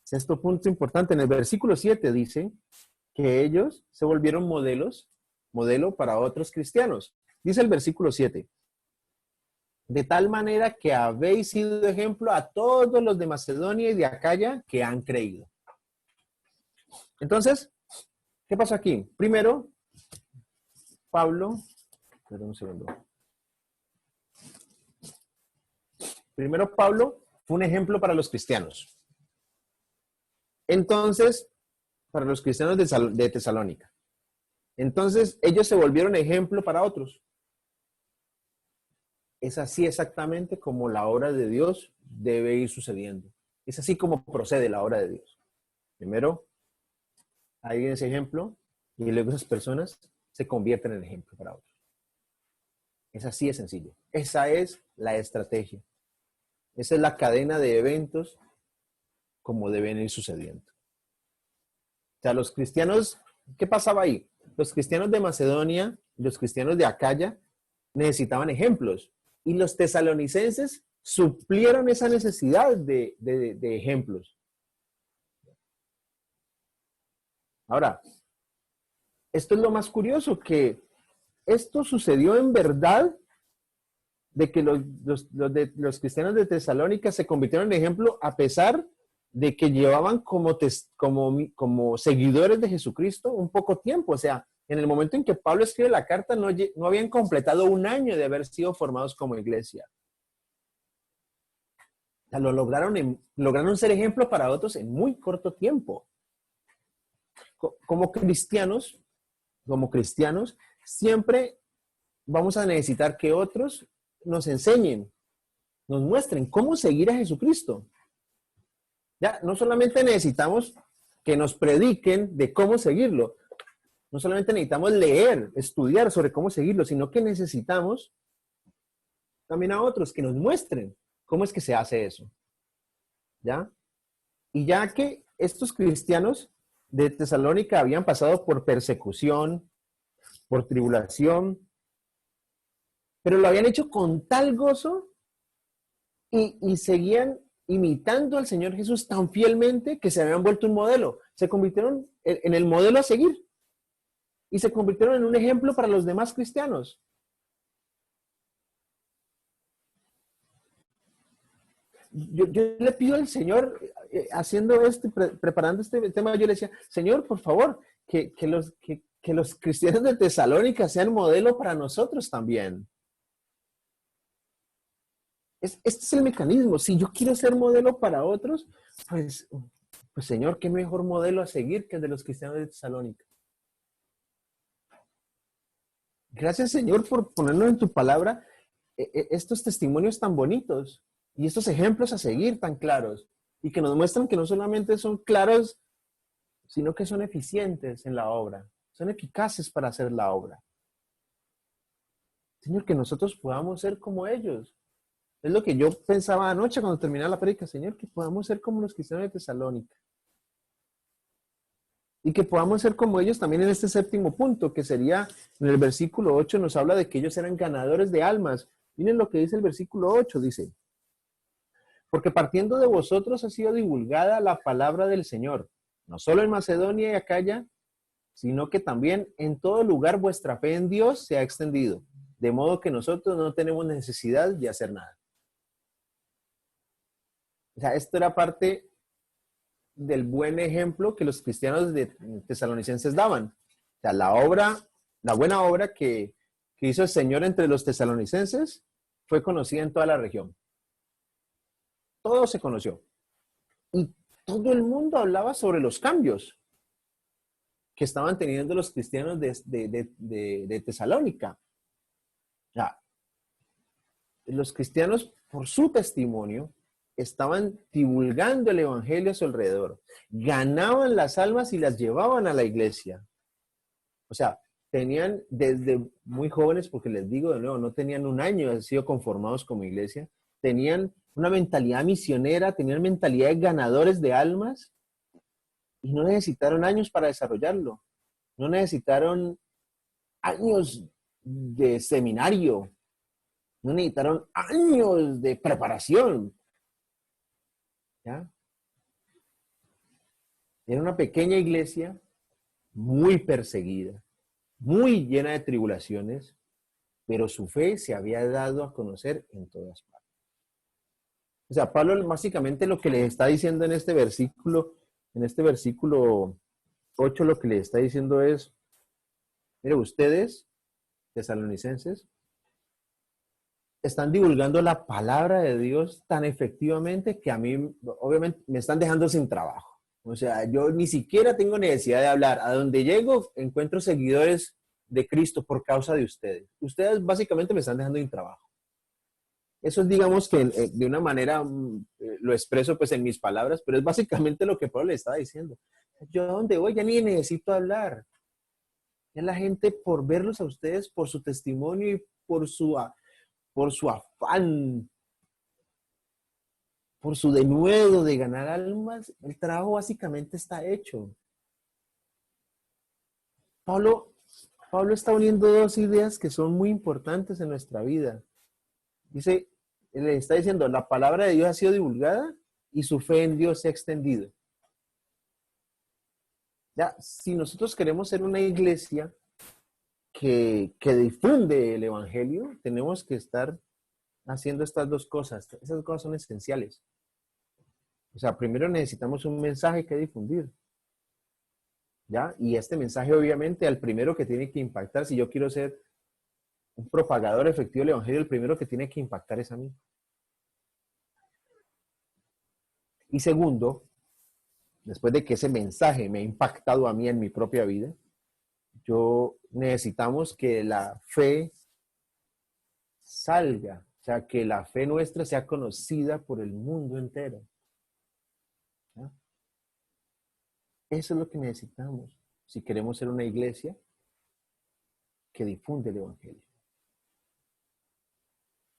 Sexto punto importante, en el versículo 7 dice que ellos se volvieron modelo para otros cristianos. Dice el versículo 7, de tal manera que habéis sido ejemplo a todos los de Macedonia y de Acaya que han creído. Entonces, ¿qué pasa aquí? Primero, Pablo, perdón un segundo. Primero, Pablo fue un ejemplo para los cristianos. Entonces, para los cristianos de Tesalónica. Entonces, ellos se volvieron ejemplo para otros. Es así exactamente como la obra de Dios debe ir sucediendo. Es así como procede la obra de Dios. Primero, hay ese ejemplo y luego esas personas se convierten en ejemplo para otros. Es así de sencillo. Esa es la estrategia. Esa es la cadena de eventos como deben ir sucediendo. O sea, los cristianos, ¿qué pasaba ahí? Los cristianos de Macedonia, los cristianos de Acaya necesitaban ejemplos y los tesalonicenses suplieron esa necesidad de ejemplos. Ahora, esto es lo más curioso, que esto sucedió en verdad, de que los cristianos de Tesalónica se convirtieron en ejemplo a pesar de que llevaban como seguidores de Jesucristo un poco tiempo. O sea, en el momento en que Pablo escribe la carta no habían completado un año de haber sido formados como iglesia. O sea, lograron ser ejemplo para otros en muy corto tiempo. Como cristianos, siempre vamos a necesitar que otros nos enseñen, nos muestren cómo seguir a Jesucristo. Ya, no solamente necesitamos que nos prediquen de cómo seguirlo, no solamente necesitamos leer, estudiar sobre cómo seguirlo, sino que necesitamos también a otros que nos muestren cómo es que se hace eso. ¿Ya? Y ya que estos cristianos de Tesalónica habían pasado por persecución, por tribulación, pero lo habían hecho con tal gozo y seguían imitando al Señor Jesús tan fielmente que se habían vuelto un modelo. Se convirtieron en el modelo a seguir y se convirtieron en un ejemplo para los demás cristianos. Yo le pido al Señor, preparando este tema, yo le decía, Señor, por favor, que los cristianos de Tesalónica sean modelo para nosotros también. Este es el mecanismo. Si yo quiero ser modelo para otros, pues Señor, qué mejor modelo a seguir que el de los cristianos de Tesalónica. Gracias, Señor, por ponernos en tu palabra estos testimonios tan bonitos y estos ejemplos a seguir tan claros y que nos muestran que no solamente son claros, sino que son eficientes en la obra, son eficaces para hacer la obra. Señor, que nosotros podamos ser como ellos. Es lo que yo pensaba anoche cuando terminé la prédica, Señor, que podamos ser como los cristianos de Tesalónica. Y que podamos ser como ellos también en este séptimo punto, que sería, en el versículo 8 nos habla de que ellos eran ganadores de almas. Miren lo que dice el versículo 8, dice, porque partiendo de vosotros ha sido divulgada la palabra del Señor, no solo en Macedonia y Acaya, sino que también en todo lugar vuestra fe en Dios se ha extendido, de modo que nosotros no tenemos necesidad de hacer nada. O sea, esto era parte del buen ejemplo que los cristianos de tesalonicenses daban. O sea, la buena obra que hizo el Señor entre los tesalonicenses fue conocida en toda la región. Todo se conoció. Y todo el mundo hablaba sobre los cambios que estaban teniendo los cristianos de Tesalónica. O sea, los cristianos, por su testimonio, estaban divulgando el evangelio a su alrededor. Ganaban las almas y las llevaban a la iglesia. O sea, tenían desde muy jóvenes, porque les digo de nuevo, no tenían un año de haber sido conformados como iglesia, tenían una mentalidad misionera, tenían mentalidad de ganadores de almas y no necesitaron años para desarrollarlo. No necesitaron años de seminario. No necesitaron años de preparación. ¿Ya? Era una pequeña iglesia muy perseguida, muy llena de tribulaciones, pero su fe se había dado a conocer en todas partes. O sea, Pablo básicamente lo que les está diciendo en este versículo 8, lo que les está diciendo es, mire, ustedes, tesalonicenses, están divulgando la palabra de Dios tan efectivamente que a mí, obviamente, me están dejando sin trabajo. O sea, yo ni siquiera tengo necesidad de hablar. A donde llego, encuentro seguidores de Cristo por causa de ustedes. Ustedes básicamente me están dejando sin trabajo. Eso es, digamos que de una manera lo expreso pues en mis palabras, pero es básicamente lo que Pablo le estaba diciendo. Yo a donde voy ya ni necesito hablar. Ya la gente, por verlos a ustedes, por su testimonio y por su afán, por su denuedo de ganar almas, el trabajo básicamente está hecho. Pablo está uniendo dos ideas que son muy importantes en nuestra vida. Dice, le está diciendo, la palabra de Dios ha sido divulgada y su fe en Dios se ha extendido. Ya, si nosotros queremos ser una iglesia que difunde el evangelio, tenemos que estar haciendo estas dos cosas. Esas cosas son esenciales. O sea, primero necesitamos un mensaje que difundir. ¿Ya? Y este mensaje, obviamente, al primero que tiene que impactar, si yo quiero ser un propagador efectivo del evangelio, el primero que tiene que impactar es a mí. Y segundo, después de que ese mensaje me ha impactado a mí en mi propia vida, necesitamos que la fe salga, o sea, que la fe nuestra sea conocida por el mundo entero. ¿Ya? Eso es lo que necesitamos si queremos ser una iglesia que difunde el evangelio.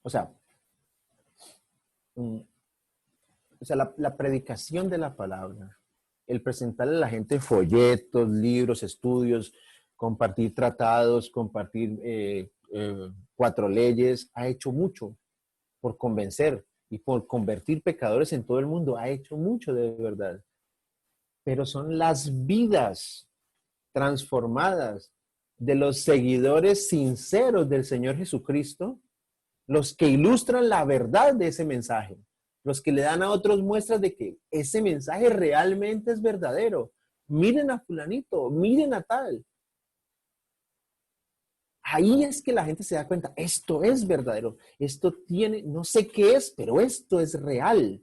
O sea, la predicación de la palabra, el presentarle a la gente folletos, libros, estudios, compartir tratados, compartir 4 leyes, ha hecho mucho por convencer y por convertir pecadores en todo el mundo. Ha hecho mucho de verdad. Pero son las vidas transformadas de los seguidores sinceros del Señor Jesucristo los que ilustran la verdad de ese mensaje, los que le dan a otros muestras de que ese mensaje realmente es verdadero. Miren a fulanito, miren a tal. Ahí es que la gente se da cuenta, esto es verdadero, esto tiene, no sé qué es, pero esto es real.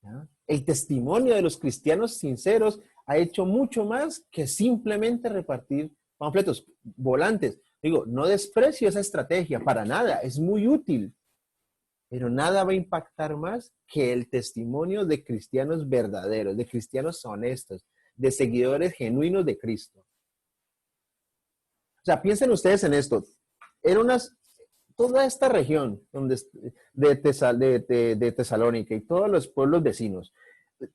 ¿Ya? El testimonio de los cristianos sinceros ha hecho mucho más que simplemente repartir panfletos, volantes. Digo, no desprecio esa estrategia, para nada, es muy útil. Pero nada va a impactar más que el testimonio de cristianos verdaderos, de cristianos honestos, de seguidores genuinos de Cristo. O sea, piensen ustedes en esto. Toda esta región de Tesalónica y todos los pueblos vecinos,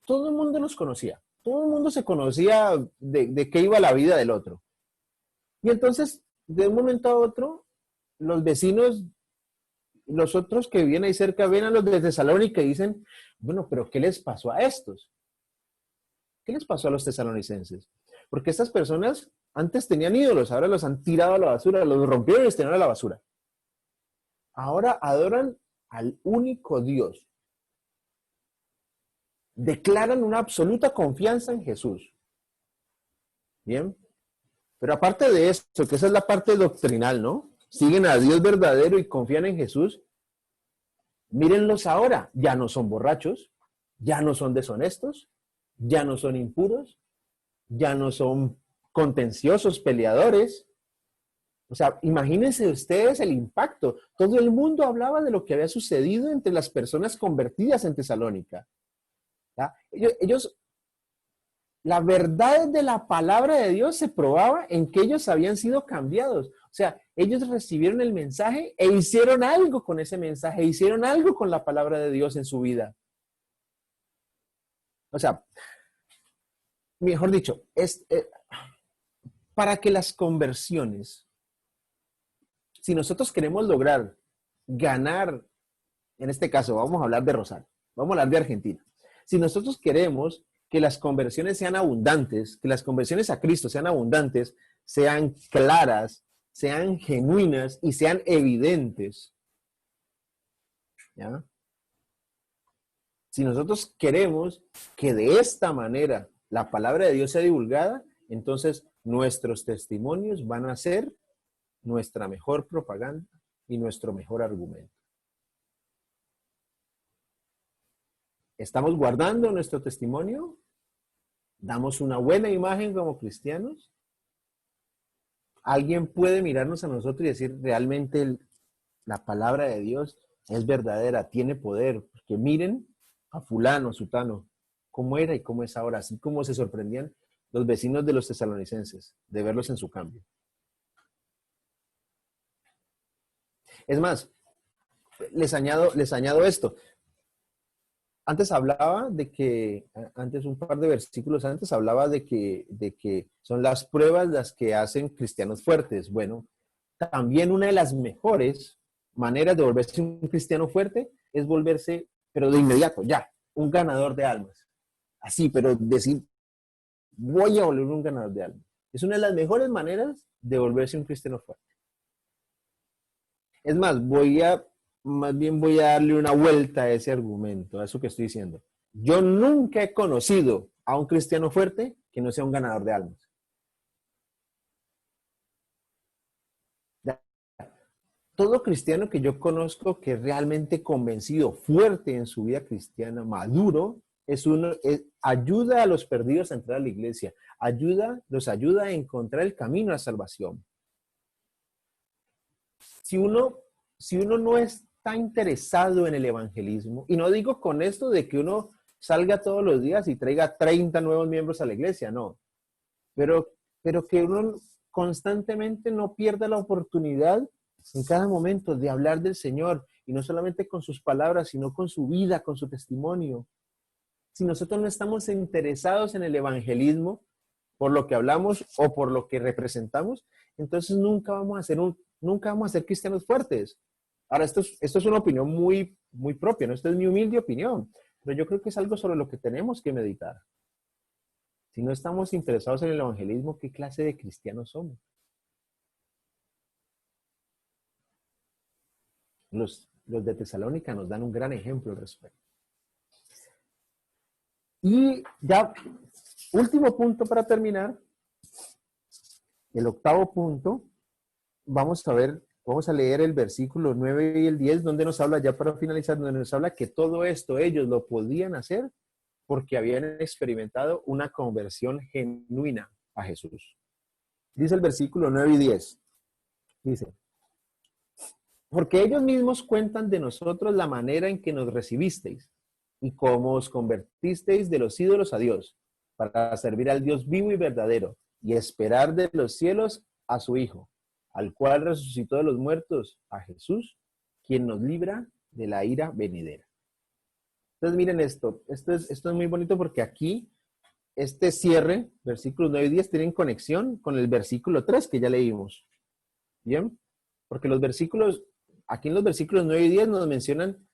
todo el mundo los conocía. Todo el mundo se conocía de qué iba la vida del otro. Y entonces, de un momento a otro, los vecinos, los otros que viven ahí cerca, ven a los de Tesalónica y dicen, bueno, pero ¿qué les pasó a estos? ¿Qué les pasó a los tesalonicenses? Porque estas personas antes tenían ídolos, ahora los han tirado a la basura, los rompieron y los tiraron a la basura. Ahora adoran al único Dios. Declaran una absoluta confianza en Jesús. Bien. Pero aparte de esto, que esa es la parte doctrinal, ¿no? Siguen a Dios verdadero y confían en Jesús. Mírenlos ahora. Ya no son borrachos, ya no son deshonestos, ya no son impuros, ya no son contenciosos, peleadores. O sea, imagínense ustedes el impacto. Todo el mundo hablaba de lo que había sucedido entre las personas convertidas en Tesalónica. ¿Ya? Ellos, la verdad de la palabra de Dios se probaba en que ellos habían sido cambiados. O sea, ellos recibieron el mensaje e hicieron algo con ese mensaje, hicieron algo con la palabra de Dios en su vida. O sea, mejor dicho, para que las conversiones Si nosotros queremos lograr ganar, en este caso vamos a hablar de Rosario, vamos a hablar de Argentina. Si nosotros queremos que las conversiones sean abundantes, que las conversiones a Cristo sean abundantes, sean claras, sean genuinas y sean evidentes, ¿ya? Si nosotros queremos que de esta manera la palabra de Dios sea divulgada, entonces nuestros testimonios van a ser nuestra mejor propaganda y nuestro mejor argumento. ¿Estamos guardando nuestro testimonio? ¿Damos una buena imagen como cristianos? ¿Alguien puede mirarnos a nosotros y decir realmente la palabra de Dios es verdadera, tiene poder? Porque miren a fulano, sutano, cómo era y cómo es ahora, así como se sorprendían los vecinos de los tesalonicenses de verlos en su cambio. Es más, les añado esto. Antes hablaba de que, un par de versículos antes hablaba de que son las pruebas las que hacen cristianos fuertes. Bueno, también una de las mejores maneras de volverse un cristiano fuerte es volverse, pero de inmediato, ya, un ganador de almas. Así, pero decir, voy a volverme un ganador de almas. Es una de las mejores maneras de volverse un cristiano fuerte. Es más, más bien voy a darle una vuelta a ese argumento, a eso que estoy diciendo. Yo nunca he conocido a un cristiano fuerte que no sea un ganador de almas. Todo cristiano que yo conozco que es realmente convencido, fuerte en su vida cristiana, maduro, ayuda a los perdidos a entrar a la iglesia, los ayuda a encontrar el camino a la salvación. Si uno no está interesado en el evangelismo, y no digo con esto de que uno salga todos los días y traiga 30 nuevos miembros a la iglesia, no, pero que uno constantemente no pierda la oportunidad en cada momento de hablar del Señor, y no solamente con sus palabras, sino con su vida, con su testimonio. Si nosotros no estamos interesados en el evangelismo, por lo que hablamos o por lo que representamos, entonces nunca vamos a ser cristianos fuertes. Ahora, esto es una opinión muy, muy propia, ¿no? Esta es mi humilde opinión, pero yo creo que es algo sobre lo que tenemos que meditar. Si no estamos interesados en el evangelismo, ¿qué clase de cristianos somos? Los de Tesalónica nos dan un gran ejemplo al respecto. Y ya, último punto para terminar, el octavo punto, vamos a leer el versículo 9 y el 10, donde nos habla, ya para finalizar, donde nos habla que todo esto ellos lo podían hacer porque habían experimentado una conversión genuina a Jesús. Dice el versículo 9 y 10. Dice, porque ellos mismos cuentan de nosotros la manera en que nos recibisteis y cómo os convertisteis de los ídolos a Dios, para servir al Dios vivo y verdadero y esperar de los cielos a su Hijo, al cual resucitó de los muertos, a Jesús, quien nos libra de la ira venidera. Entonces miren esto es muy bonito porque aquí este cierre, versículos 9 y 10, tienen conexión con el versículo 3 que ya leímos. ¿Bien? Porque aquí en los versículos 9 y 10 nos mencionan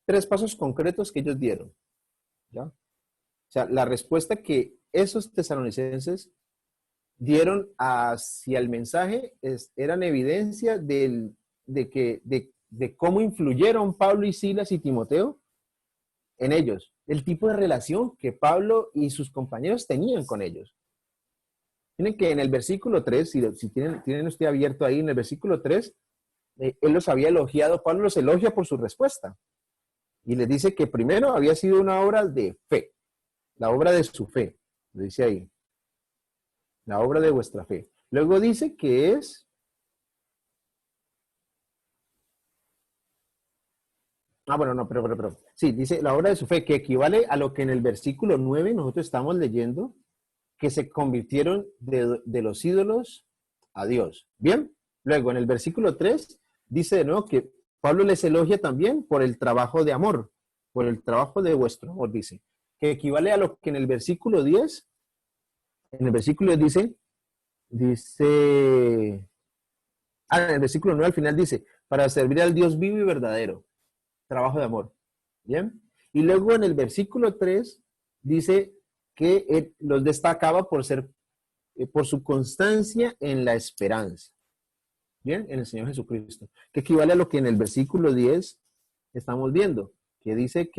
3 pasos concretos que ellos dieron. ¿Ya? O sea, la respuesta que esos tesalonicenses dieron hacia el mensaje eran evidencia de cómo influyeron Pablo y Silas y Timoteo en ellos, el tipo de relación que Pablo y sus compañeros tenían con ellos. Tienen que en el versículo 3, si tienen usted abierto ahí, en el versículo 3, él los había elogiado, Pablo los elogia por su respuesta. Y les dice que primero había sido una obra de fe, la obra de su fe, lo dice ahí. La obra de vuestra fe. Luego dice que es... bueno, no, pero. Sí, dice la obra de su fe, que equivale a lo que en el versículo 9 nosotros estamos leyendo, que se convirtieron de los ídolos a Dios. Bien, luego en el versículo 3 dice de nuevo que Pablo les elogia también por el trabajo de amor, por el trabajo de vuestro amor, dice, que equivale a lo que en el versículo 10, en el versículo 9 al final dice, para servir al Dios vivo y verdadero. Trabajo de amor. ¿Bien? Y luego en el versículo 3 dice que él los destacaba por su constancia en la esperanza. ¿Bien? En el Señor Jesucristo. Que equivale a lo que en el versículo 10 estamos viendo. Que dice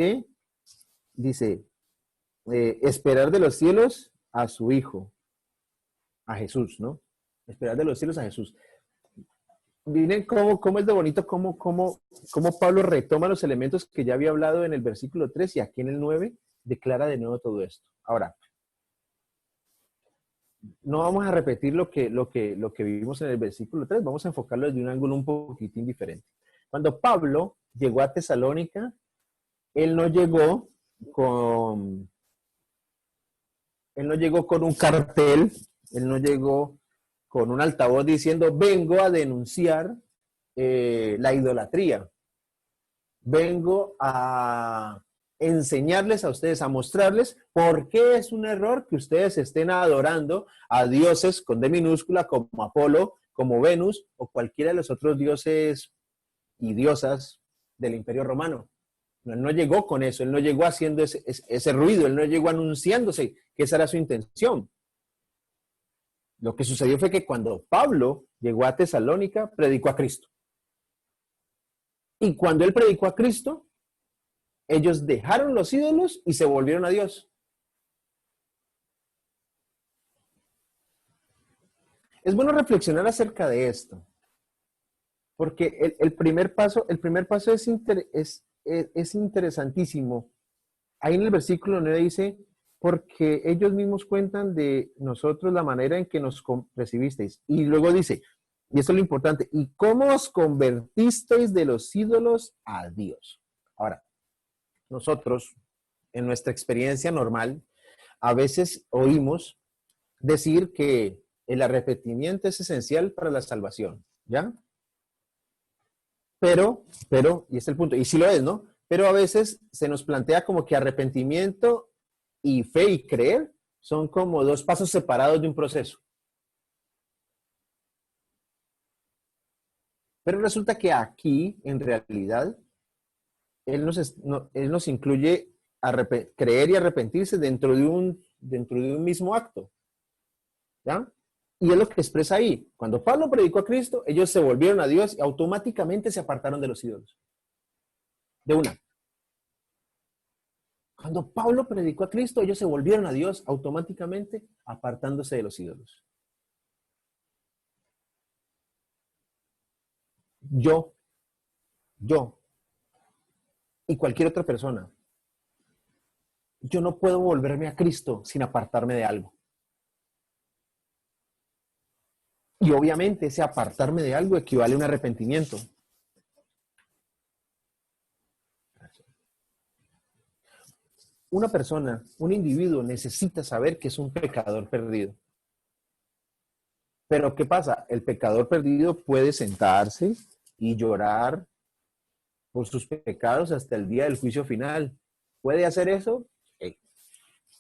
esperar de los cielos a su Hijo. A Jesús, ¿no? Esperar de los cielos a Jesús. Miren cómo es de bonito, cómo Pablo retoma los elementos que ya había hablado en el versículo 3 y aquí en el 9 declara de nuevo todo esto. Ahora, no vamos a repetir lo que vivimos en el versículo 3, vamos a enfocarlo desde un ángulo un poquitín diferente. Cuando Pablo llegó a Tesalónica, él no llegó con un cartel, él no llegó con un altavoz diciendo, vengo a denunciar la idolatría. Vengo a enseñarles a ustedes, a mostrarles por qué es un error que ustedes estén adorando a dioses con D minúscula como Apolo, como Venus o cualquiera de los otros dioses y diosas del Imperio Romano. Él no llegó con eso, él no llegó haciendo ese ruido, él no llegó anunciándose que esa era su intención. Lo que sucedió fue que cuando Pablo llegó a Tesalónica, predicó a Cristo. Y cuando él predicó a Cristo, ellos dejaron los ídolos y se volvieron a Dios. Es bueno reflexionar acerca de esto, porque el primer paso es interesantísimo. Ahí en el versículo 9 dice, porque ellos mismos cuentan de nosotros la manera en que nos recibisteis. Y luego dice, y esto es lo importante, ¿y cómo os convertisteis de los ídolos a Dios? Ahora, nosotros, en nuestra experiencia normal, a veces oímos decir que el arrepentimiento es esencial para la salvación, ¿ya? Pero, y este es el punto, y sí lo es, ¿no? Pero a veces se nos plantea como que arrepentimiento y fe y creer son como dos pasos separados de un proceso. Pero resulta que aquí, en realidad, Él nos incluye creer y arrepentirse dentro de un mismo acto. ¿Ya? Y es lo que expresa ahí. Cuando Pablo predicó a Cristo, ellos se volvieron a Dios y automáticamente se apartaron de los ídolos. De una. Cuando Pablo predicó a Cristo, ellos se volvieron a Dios automáticamente apartándose de los ídolos. Yo y cualquier otra persona, yo no puedo volverme a Cristo sin apartarme de algo. Y obviamente ese apartarme de algo equivale a un arrepentimiento. Una persona, un individuo necesita saber que es un pecador perdido. Pero ¿qué pasa? El pecador perdido puede sentarse y llorar por sus pecados hasta el día del juicio final. ¿Puede hacer eso?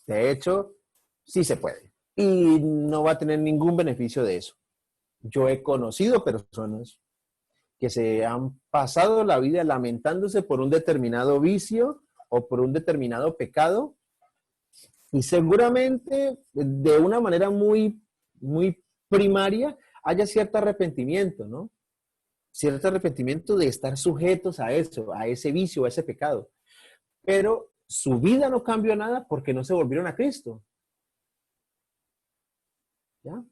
De hecho, sí se puede. Y no va a tener ningún beneficio de eso. Yo he conocido personas que se han pasado la vida lamentándose por un determinado vicio o por un determinado pecado y seguramente de una manera muy, muy primaria haya cierto arrepentimiento, ¿no? Cierto arrepentimiento de estar sujetos a eso, a ese vicio, a ese pecado. Pero su vida no cambió nada porque no se volvieron a Cristo. ¿Ya?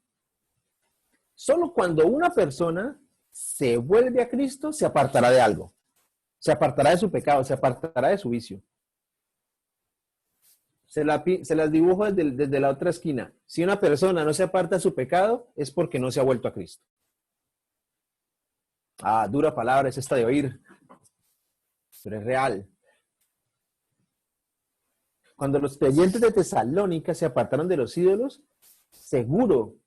Solo cuando una persona se vuelve a Cristo, se apartará de algo. Se apartará de su pecado, se apartará de su vicio. Se las dibujo desde la otra esquina. Si una persona no se aparta de su pecado, es porque no se ha vuelto a Cristo. Ah, dura palabra es esta de oír, pero es real. Cuando los creyentes de Tesalónica se apartaron de los ídolos, seguro,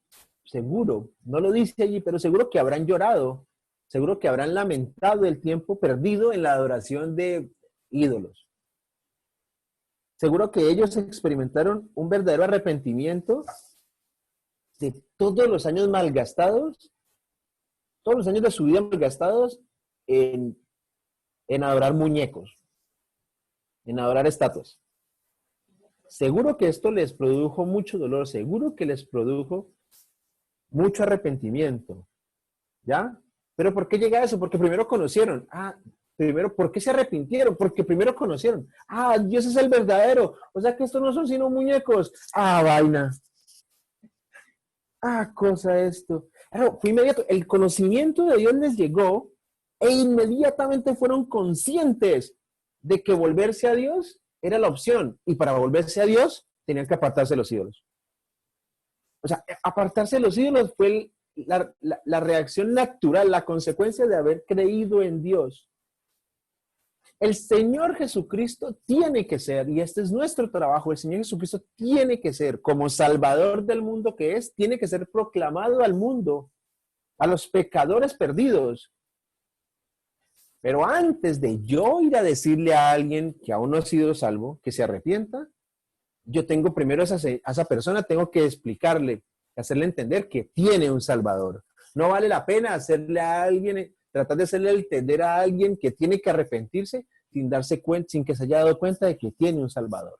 no lo dice allí, pero seguro que habrán llorado, seguro que habrán lamentado el tiempo perdido en la adoración de ídolos. Seguro que ellos experimentaron un verdadero arrepentimiento de todos los años malgastados todos los años de su vida malgastados en adorar muñecos, en adorar estatuas. Seguro que esto les produjo mucho dolor, seguro que les produjo mucho arrepentimiento, ¿ya? Pero ¿por qué llega eso? Porque primero conocieron. Primero, ¿por qué se arrepintieron? Porque primero conocieron. Dios es el verdadero. O sea que estos no son sino muñecos. Vaina. Cosa esto. Claro, fue inmediato. El conocimiento de Dios les llegó e inmediatamente fueron conscientes de que volverse a Dios era la opción. Y para volverse a Dios tenían que apartarse de los ídolos. O sea, apartarse de los ídolos fue la reacción natural, la consecuencia de haber creído en Dios. El Señor Jesucristo tiene que ser, y este es nuestro trabajo, el Señor Jesucristo tiene que ser, como Salvador del mundo que es, tiene que ser proclamado al mundo, a los pecadores perdidos. Pero antes de yo ir a decirle a alguien que aún no ha sido salvo, que se arrepienta, yo tengo primero a esa persona, tengo que explicarle, hacerle entender que tiene un Salvador. No vale la pena hacerle a alguien, tratar de hacerle entender a alguien que tiene que arrepentirse sin darse cuenta, sin que se haya dado cuenta de que tiene un Salvador.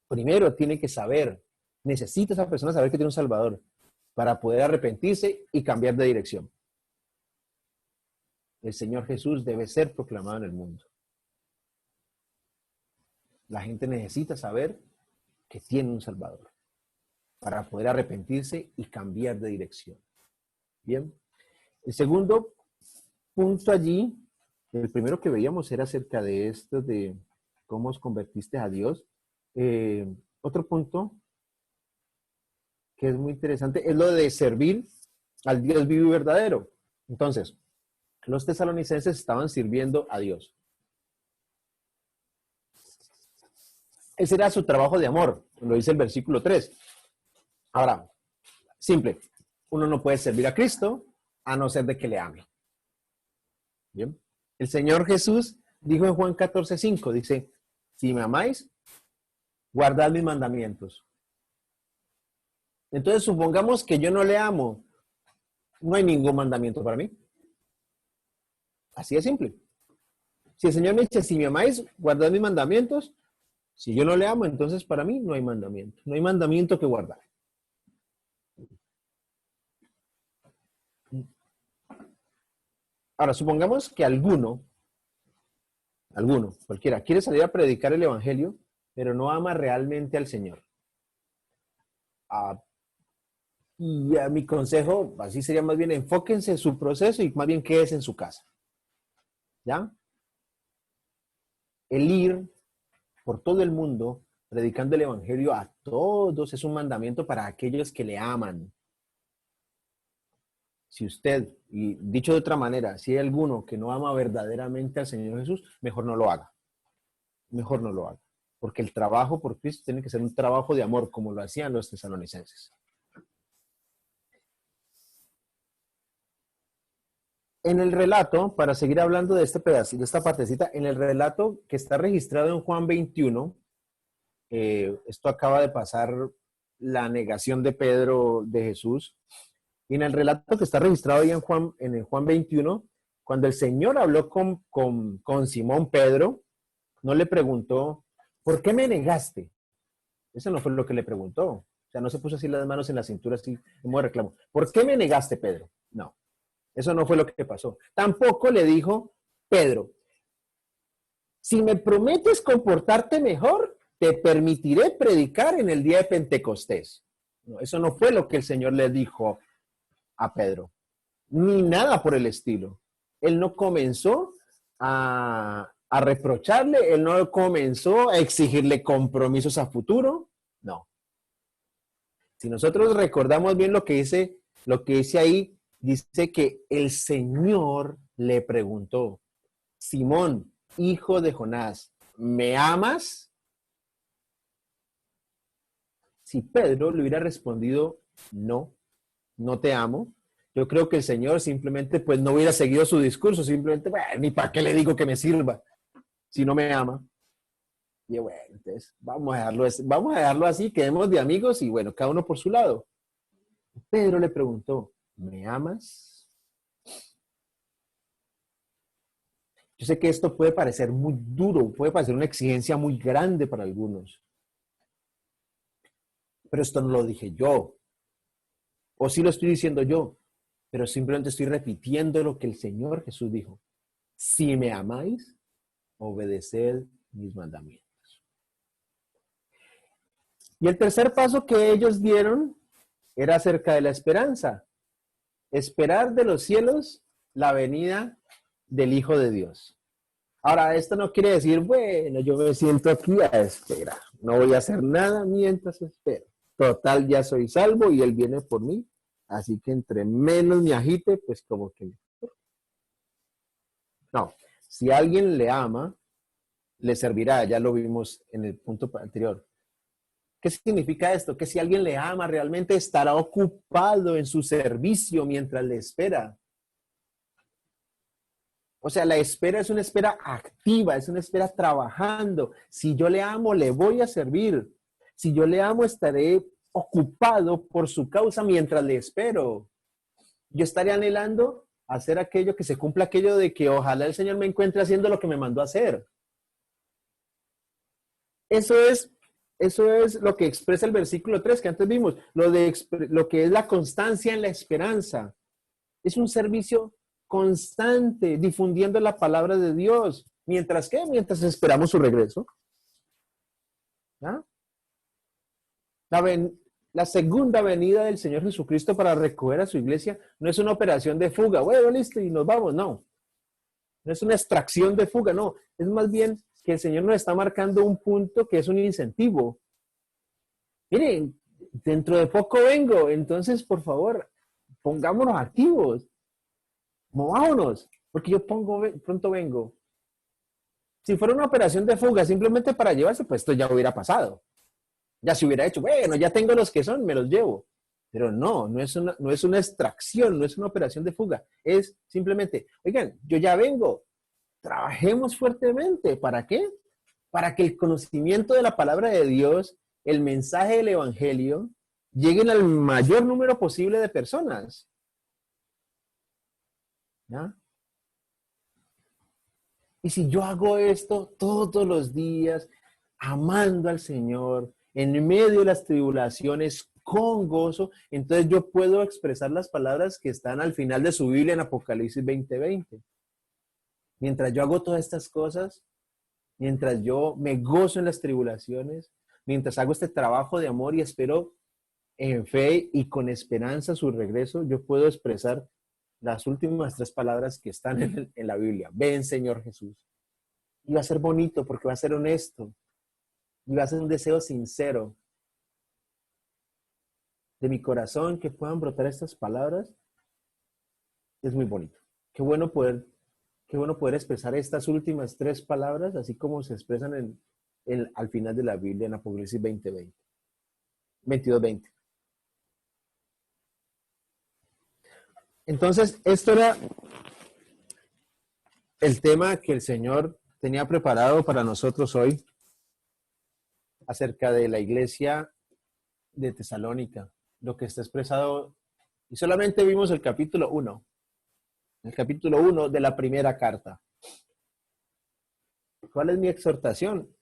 Primero tiene que saber, necesita esa persona saber que tiene un Salvador para poder arrepentirse y cambiar de dirección. El Señor Jesús debe ser proclamado en el mundo. La gente necesita saber que tiene un Salvador para poder arrepentirse y cambiar de dirección. Bien. El segundo punto allí, el primero que veíamos era acerca de esto de cómo os convertiste a Dios. Otro punto que es muy interesante es lo de servir al Dios vivo y verdadero. Entonces, los tesalonicenses estaban sirviendo a Dios. Ese era su trabajo de amor, lo dice el versículo 3. Ahora, simple, uno no puede servir a Cristo a no ser de que le ame. Bien. El Señor Jesús dijo en Juan 14:5, dice, si me amáis, guardad mis mandamientos. Entonces, supongamos que yo no le amo, no hay ningún mandamiento para mí. Así de simple. Si el Señor me dice, si me amáis, guardad mis mandamientos, si yo no le amo, entonces para mí no hay mandamiento. No hay mandamiento que guardar. Ahora, supongamos que alguno, cualquiera, quiere salir a predicar el evangelio, pero no ama realmente al Señor. Y a mi consejo, así sería más bien, enfóquense en su proceso y más bien quédese en su casa. ¿Ya? El ir por todo el mundo predicando el evangelio a todos es un mandamiento para aquellos que le aman. Si usted, y dicho de otra manera, si hay alguno que no ama verdaderamente al Señor Jesús, mejor no lo haga. Mejor no lo haga. Porque el trabajo por Cristo tiene que ser un trabajo de amor, como lo hacían los tesalonicenses. En el relato, para seguir hablando de este pedacito, de esta partecita, en el relato que está registrado en Juan 21, esto acaba de pasar la negación de Pedro de Jesús. Y en el relato que está registrado ahí en el Juan 21, cuando el Señor habló con Simón Pedro, no le preguntó, ¿por qué me negaste? Eso no fue lo que le preguntó. O sea, no se puso así las manos en la cintura, así como de reclamo. ¿Por qué me negaste, Pedro? No. Eso no fue lo que pasó. Tampoco le dijo, Pedro, si me prometes comportarte mejor, te permitiré predicar en el día de Pentecostés. No, eso no fue lo que el Señor le dijo a Pedro, ni nada por el estilo. Él no comenzó a reprocharle, él no comenzó a exigirle compromisos a futuro, no. Si nosotros recordamos bien lo que dice ahí, dice que el Señor le preguntó, Simón, hijo de Jonás, ¿me amas? Si Pedro le hubiera respondido, no, no te amo, yo creo que el Señor simplemente pues no hubiera seguido su discurso, simplemente, bueno, ni para qué le digo que me sirva si no me ama. Y bueno, entonces vamos a dejarlo así, quedemos de amigos y bueno, cada uno por su lado. Pedro le preguntó, ¿Me amas? Yo sé que esto puede parecer muy duro, puede parecer una exigencia muy grande para algunos. Pero esto no lo dije yo. O sí lo estoy diciendo yo, pero simplemente estoy repitiendo lo que el Señor Jesús dijo. Si me amáis, obedeced mis mandamientos. Y el tercer paso que ellos dieron era acerca de la esperanza. Esperar de los cielos la venida del Hijo de Dios. Ahora, esto no quiere decir, bueno, yo me siento aquí a esperar. No voy a hacer nada mientras espero. Total, ya soy salvo y Él viene por mí. Así que entre menos me agite, pues como que... No, si alguien le ama, le servirá. Ya lo vimos en el punto anterior. ¿Qué significa esto? Que si alguien le ama, realmente estará ocupado en su servicio mientras le espera. O sea, la espera es una espera activa, es una espera trabajando. Si yo le amo, le voy a servir. Si yo le amo, estaré ocupado por su causa mientras le espero. Yo estaré anhelando hacer aquello, que se cumpla aquello de que ojalá el Señor me encuentre haciendo lo que me mandó a hacer. Eso es lo que expresa el versículo 3 que antes vimos, lo que es la constancia en la esperanza. Es un servicio constante, difundiendo la palabra de Dios. ¿Mientras qué? Mientras esperamos su regreso. ¿Ah? La segunda venida del Señor Jesucristo para recoger a su iglesia no es una operación de fuga. Bueno, listo, y nos vamos. No. No es una extracción de fuga, no. Es más bien que el Señor nos está marcando un punto que es un incentivo. Miren, dentro de poco vengo, entonces, por favor, pongámonos activos. Movámonos, porque yo pronto vengo. Si fuera una operación de fuga simplemente para llevarse, pues esto ya hubiera pasado. Ya se hubiera hecho, bueno, ya tengo los que son, me los llevo. Pero no es una extracción, no es una operación de fuga. Es simplemente, oigan, yo ya vengo. Trabajemos fuertemente. ¿Para qué? Para que el conocimiento de la palabra de Dios, el mensaje del evangelio, lleguen al mayor número posible de personas. ¿Ya? Y si yo hago esto todos los días, amando al Señor, en medio de las tribulaciones, con gozo, entonces yo puedo expresar las palabras que están al final de su Biblia en Apocalipsis 20:20. Mientras yo hago todas estas cosas, mientras yo me gozo en las tribulaciones, mientras hago este trabajo de amor y espero en fe y con esperanza su regreso, yo puedo expresar las últimas 3 palabras que están en la Biblia. Ven, Señor Jesús. Y va a ser bonito porque va a ser honesto. Y va a ser un deseo sincero de mi corazón que puedan brotar estas palabras. Es muy bonito. Qué bueno poder expresar estas últimas 3 palabras, así como se expresan al final de la Biblia en Apocalipsis 22:20. Entonces, esto era el tema que el Señor tenía preparado para nosotros hoy acerca de la iglesia de Tesalónica, lo que está expresado, y solamente vimos el capítulo 1 de la primera carta. ¿Cuál es mi exhortación?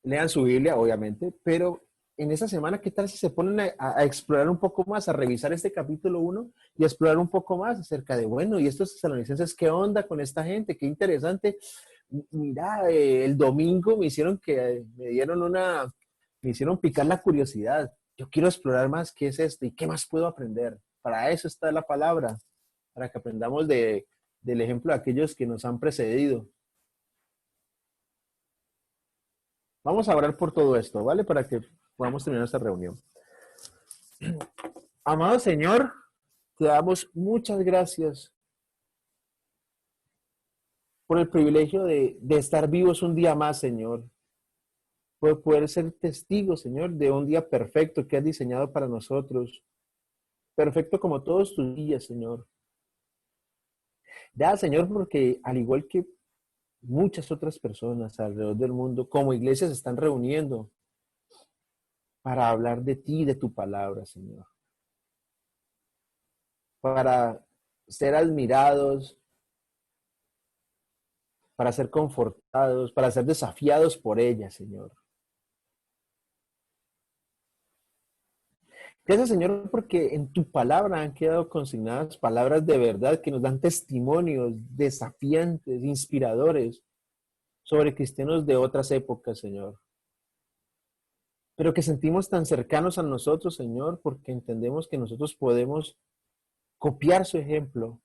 Lean su Biblia, obviamente, pero en esa semana, ¿qué tal si se ponen a explorar un poco más, a revisar este capítulo 1 y a explorar un poco más acerca de, bueno, y estos tesalonicenses, ¿qué onda con esta gente? Qué interesante. Mira, el domingo me hicieron picar la curiosidad. Yo quiero explorar más qué es esto y qué más puedo aprender. Para eso está la palabra, para que aprendamos del ejemplo de aquellos que nos han precedido. Vamos a orar por todo esto, ¿vale? Para que podamos terminar esta reunión. Amado Señor, te damos muchas gracias por el privilegio de estar vivos un día más, Señor. Por poder ser testigos, Señor, de un día perfecto que has diseñado para nosotros. Perfecto como todos tus días, Señor. Ya, Señor, porque al igual que muchas otras personas alrededor del mundo, como iglesias se están reuniendo para hablar de ti y de tu palabra, Señor. para ser admirados, para ser confortados, para ser desafiados por ella, Señor. Gracias, Señor, porque en tu palabra han quedado consignadas palabras de verdad que nos dan testimonios desafiantes, inspiradores sobre cristianos de otras épocas, Señor. Pero que sentimos tan cercanos a nosotros, Señor, porque entendemos que nosotros podemos copiar su ejemplo.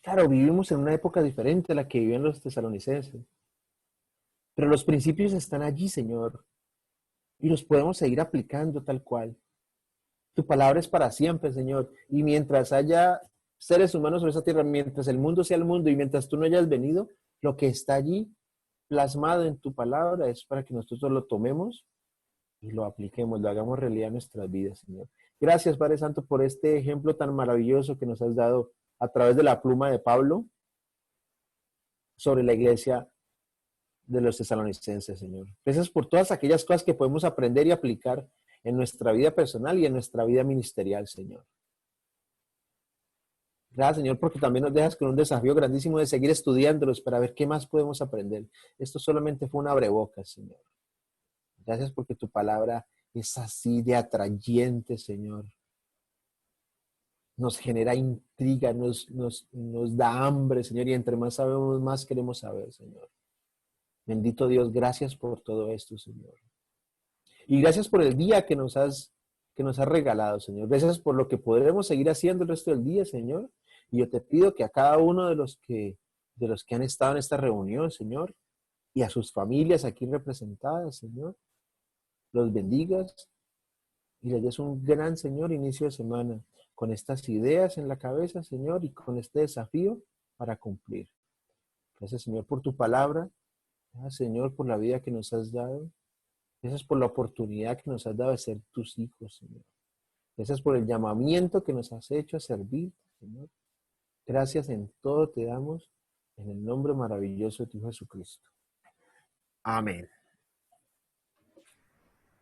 Claro, vivimos en una época diferente a la que vivían los tesalonicenses, pero los principios están allí, Señor, y los podemos seguir aplicando tal cual. Tu palabra es para siempre, Señor, y mientras haya seres humanos sobre esa tierra, mientras el mundo sea el mundo y mientras tú no hayas venido, lo que está allí plasmado en tu palabra es para que nosotros lo tomemos y lo apliquemos, lo hagamos realidad en nuestras vidas, Señor. Gracias, Padre Santo, por este ejemplo tan maravilloso que nos has dado a través de la pluma de Pablo sobre la iglesia de los tesalonicenses, Señor. Gracias por todas aquellas cosas que podemos aprender y aplicar en nuestra vida personal y en nuestra vida ministerial, Señor. Gracias, Señor, porque también nos dejas con un desafío grandísimo de seguir estudiándolos para ver qué más podemos aprender. Esto solamente fue un abrebocas, Señor. Gracias porque tu palabra es así de atrayente, Señor. Nos genera intriga, nos da hambre, Señor, y entre más sabemos, más queremos saber, Señor. Bendito Dios, gracias por todo esto, Señor. Y gracias por el día que nos has regalado, Señor. Gracias por lo que podremos seguir haciendo el resto del día, Señor. Y yo te pido que a cada uno de los que han estado en esta reunión, Señor, y a sus familias aquí representadas, Señor, los bendigas y les des un gran, Señor, inicio de semana con estas ideas en la cabeza, Señor, y con este desafío para cumplir. Gracias, Señor, por tu palabra. Gracias, Señor, por la vida que nos has dado. Gracias por la oportunidad que nos has dado de ser tus hijos, Señor. Gracias por el llamamiento que nos has hecho a servir, Señor. Gracias en todo te damos, en el nombre maravilloso de tu Hijo Jesucristo. Amén.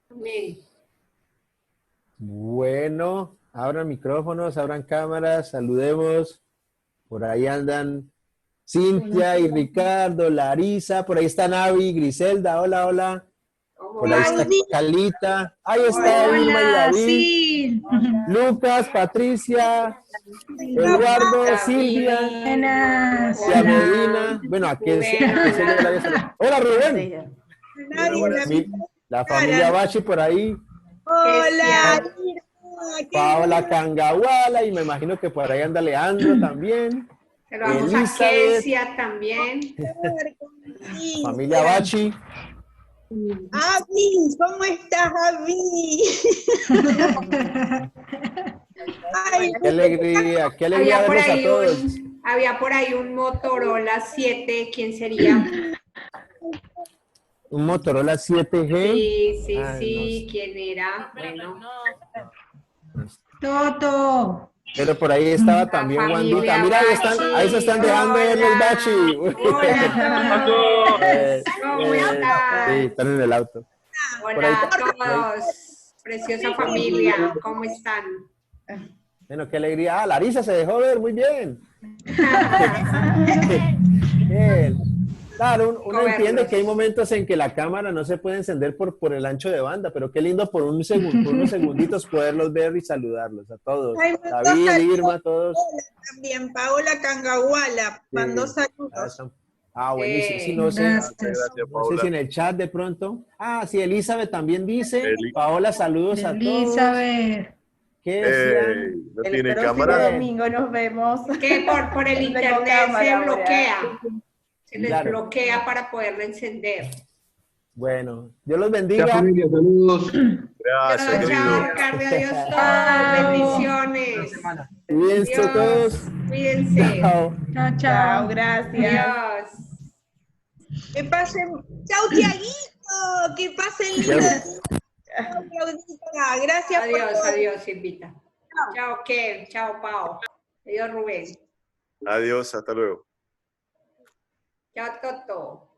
Amén. Bueno, abran micrófonos, abran cámaras, saludemos. Por ahí andan Cintia y Ricardo, Larisa, por ahí está Navi, Griselda, hola, hola. Por ahí está Calita, ahí está Vilma y David, Sí. Lucas, Patricia, Eduardo, Silvia, Buenas. Cia Medina, bueno, aquí hola Rubén, la familia Bachi por ahí, Hola, Paola Cangahuala, y me imagino que por ahí anda Leandro también. Saludamos a Kesia también. Familia Bachi. Avi, ¿cómo estás, Avi? Ay, Qué alegría verlos a todos. Había por ahí un Motorola 7, ¿quién sería? Un Motorola 7G. Sí, Ay, sí, no sé. ¿quién era? Bueno. Toto. Pero por ahí estaba también familia Wandita. Mira, ahí se están dejando ver los Bachi. Hola a todos. ¿Cómo están? Sí, están en el auto. Hola a todos. Preciosa familia, ¿cómo están? Bueno, qué alegría. Ah, Larisa se dejó ver, muy bien. Bien. Claro, uno entiende que hay momentos en que la cámara no se puede encender por el ancho de banda, pero qué lindo por unos segunditos poderlos ver y saludarlos a todos. Ay, David, Irma, todos. también, Paola Cangahuala, mandó saludos. Buenísimo. Sí, no sé, Gracias. no sé si en el chat de pronto. Ah, sí, Elizabeth también dice. Paola, saludos a todos. Elizabeth. ¿Qué decían? ¿No tiene cámara? Domingo nos vemos. Que por el No tengo internet cámara se ahora. bloquea. Se les Claro. bloquea para poderlo encender. Bueno, Dios los bendiga. familia, saludos. Chao, Gracias, chao, querido. Ricardo, adiós todos. Bendiciones. Cuídense Dios. todos. Cuídense. Chao. Chao, Chao, chao. gracias. Adiós. Que pasen. ¡Chau, Tiaguito! ¡Que pasen lindo! Chau, Claudita. Gracias por Adiós, todo. adiós, Silvita. Chao, Ken. Chao, Pau. Adiós, Rubén. Adiós, hasta luego. Chao, Toto.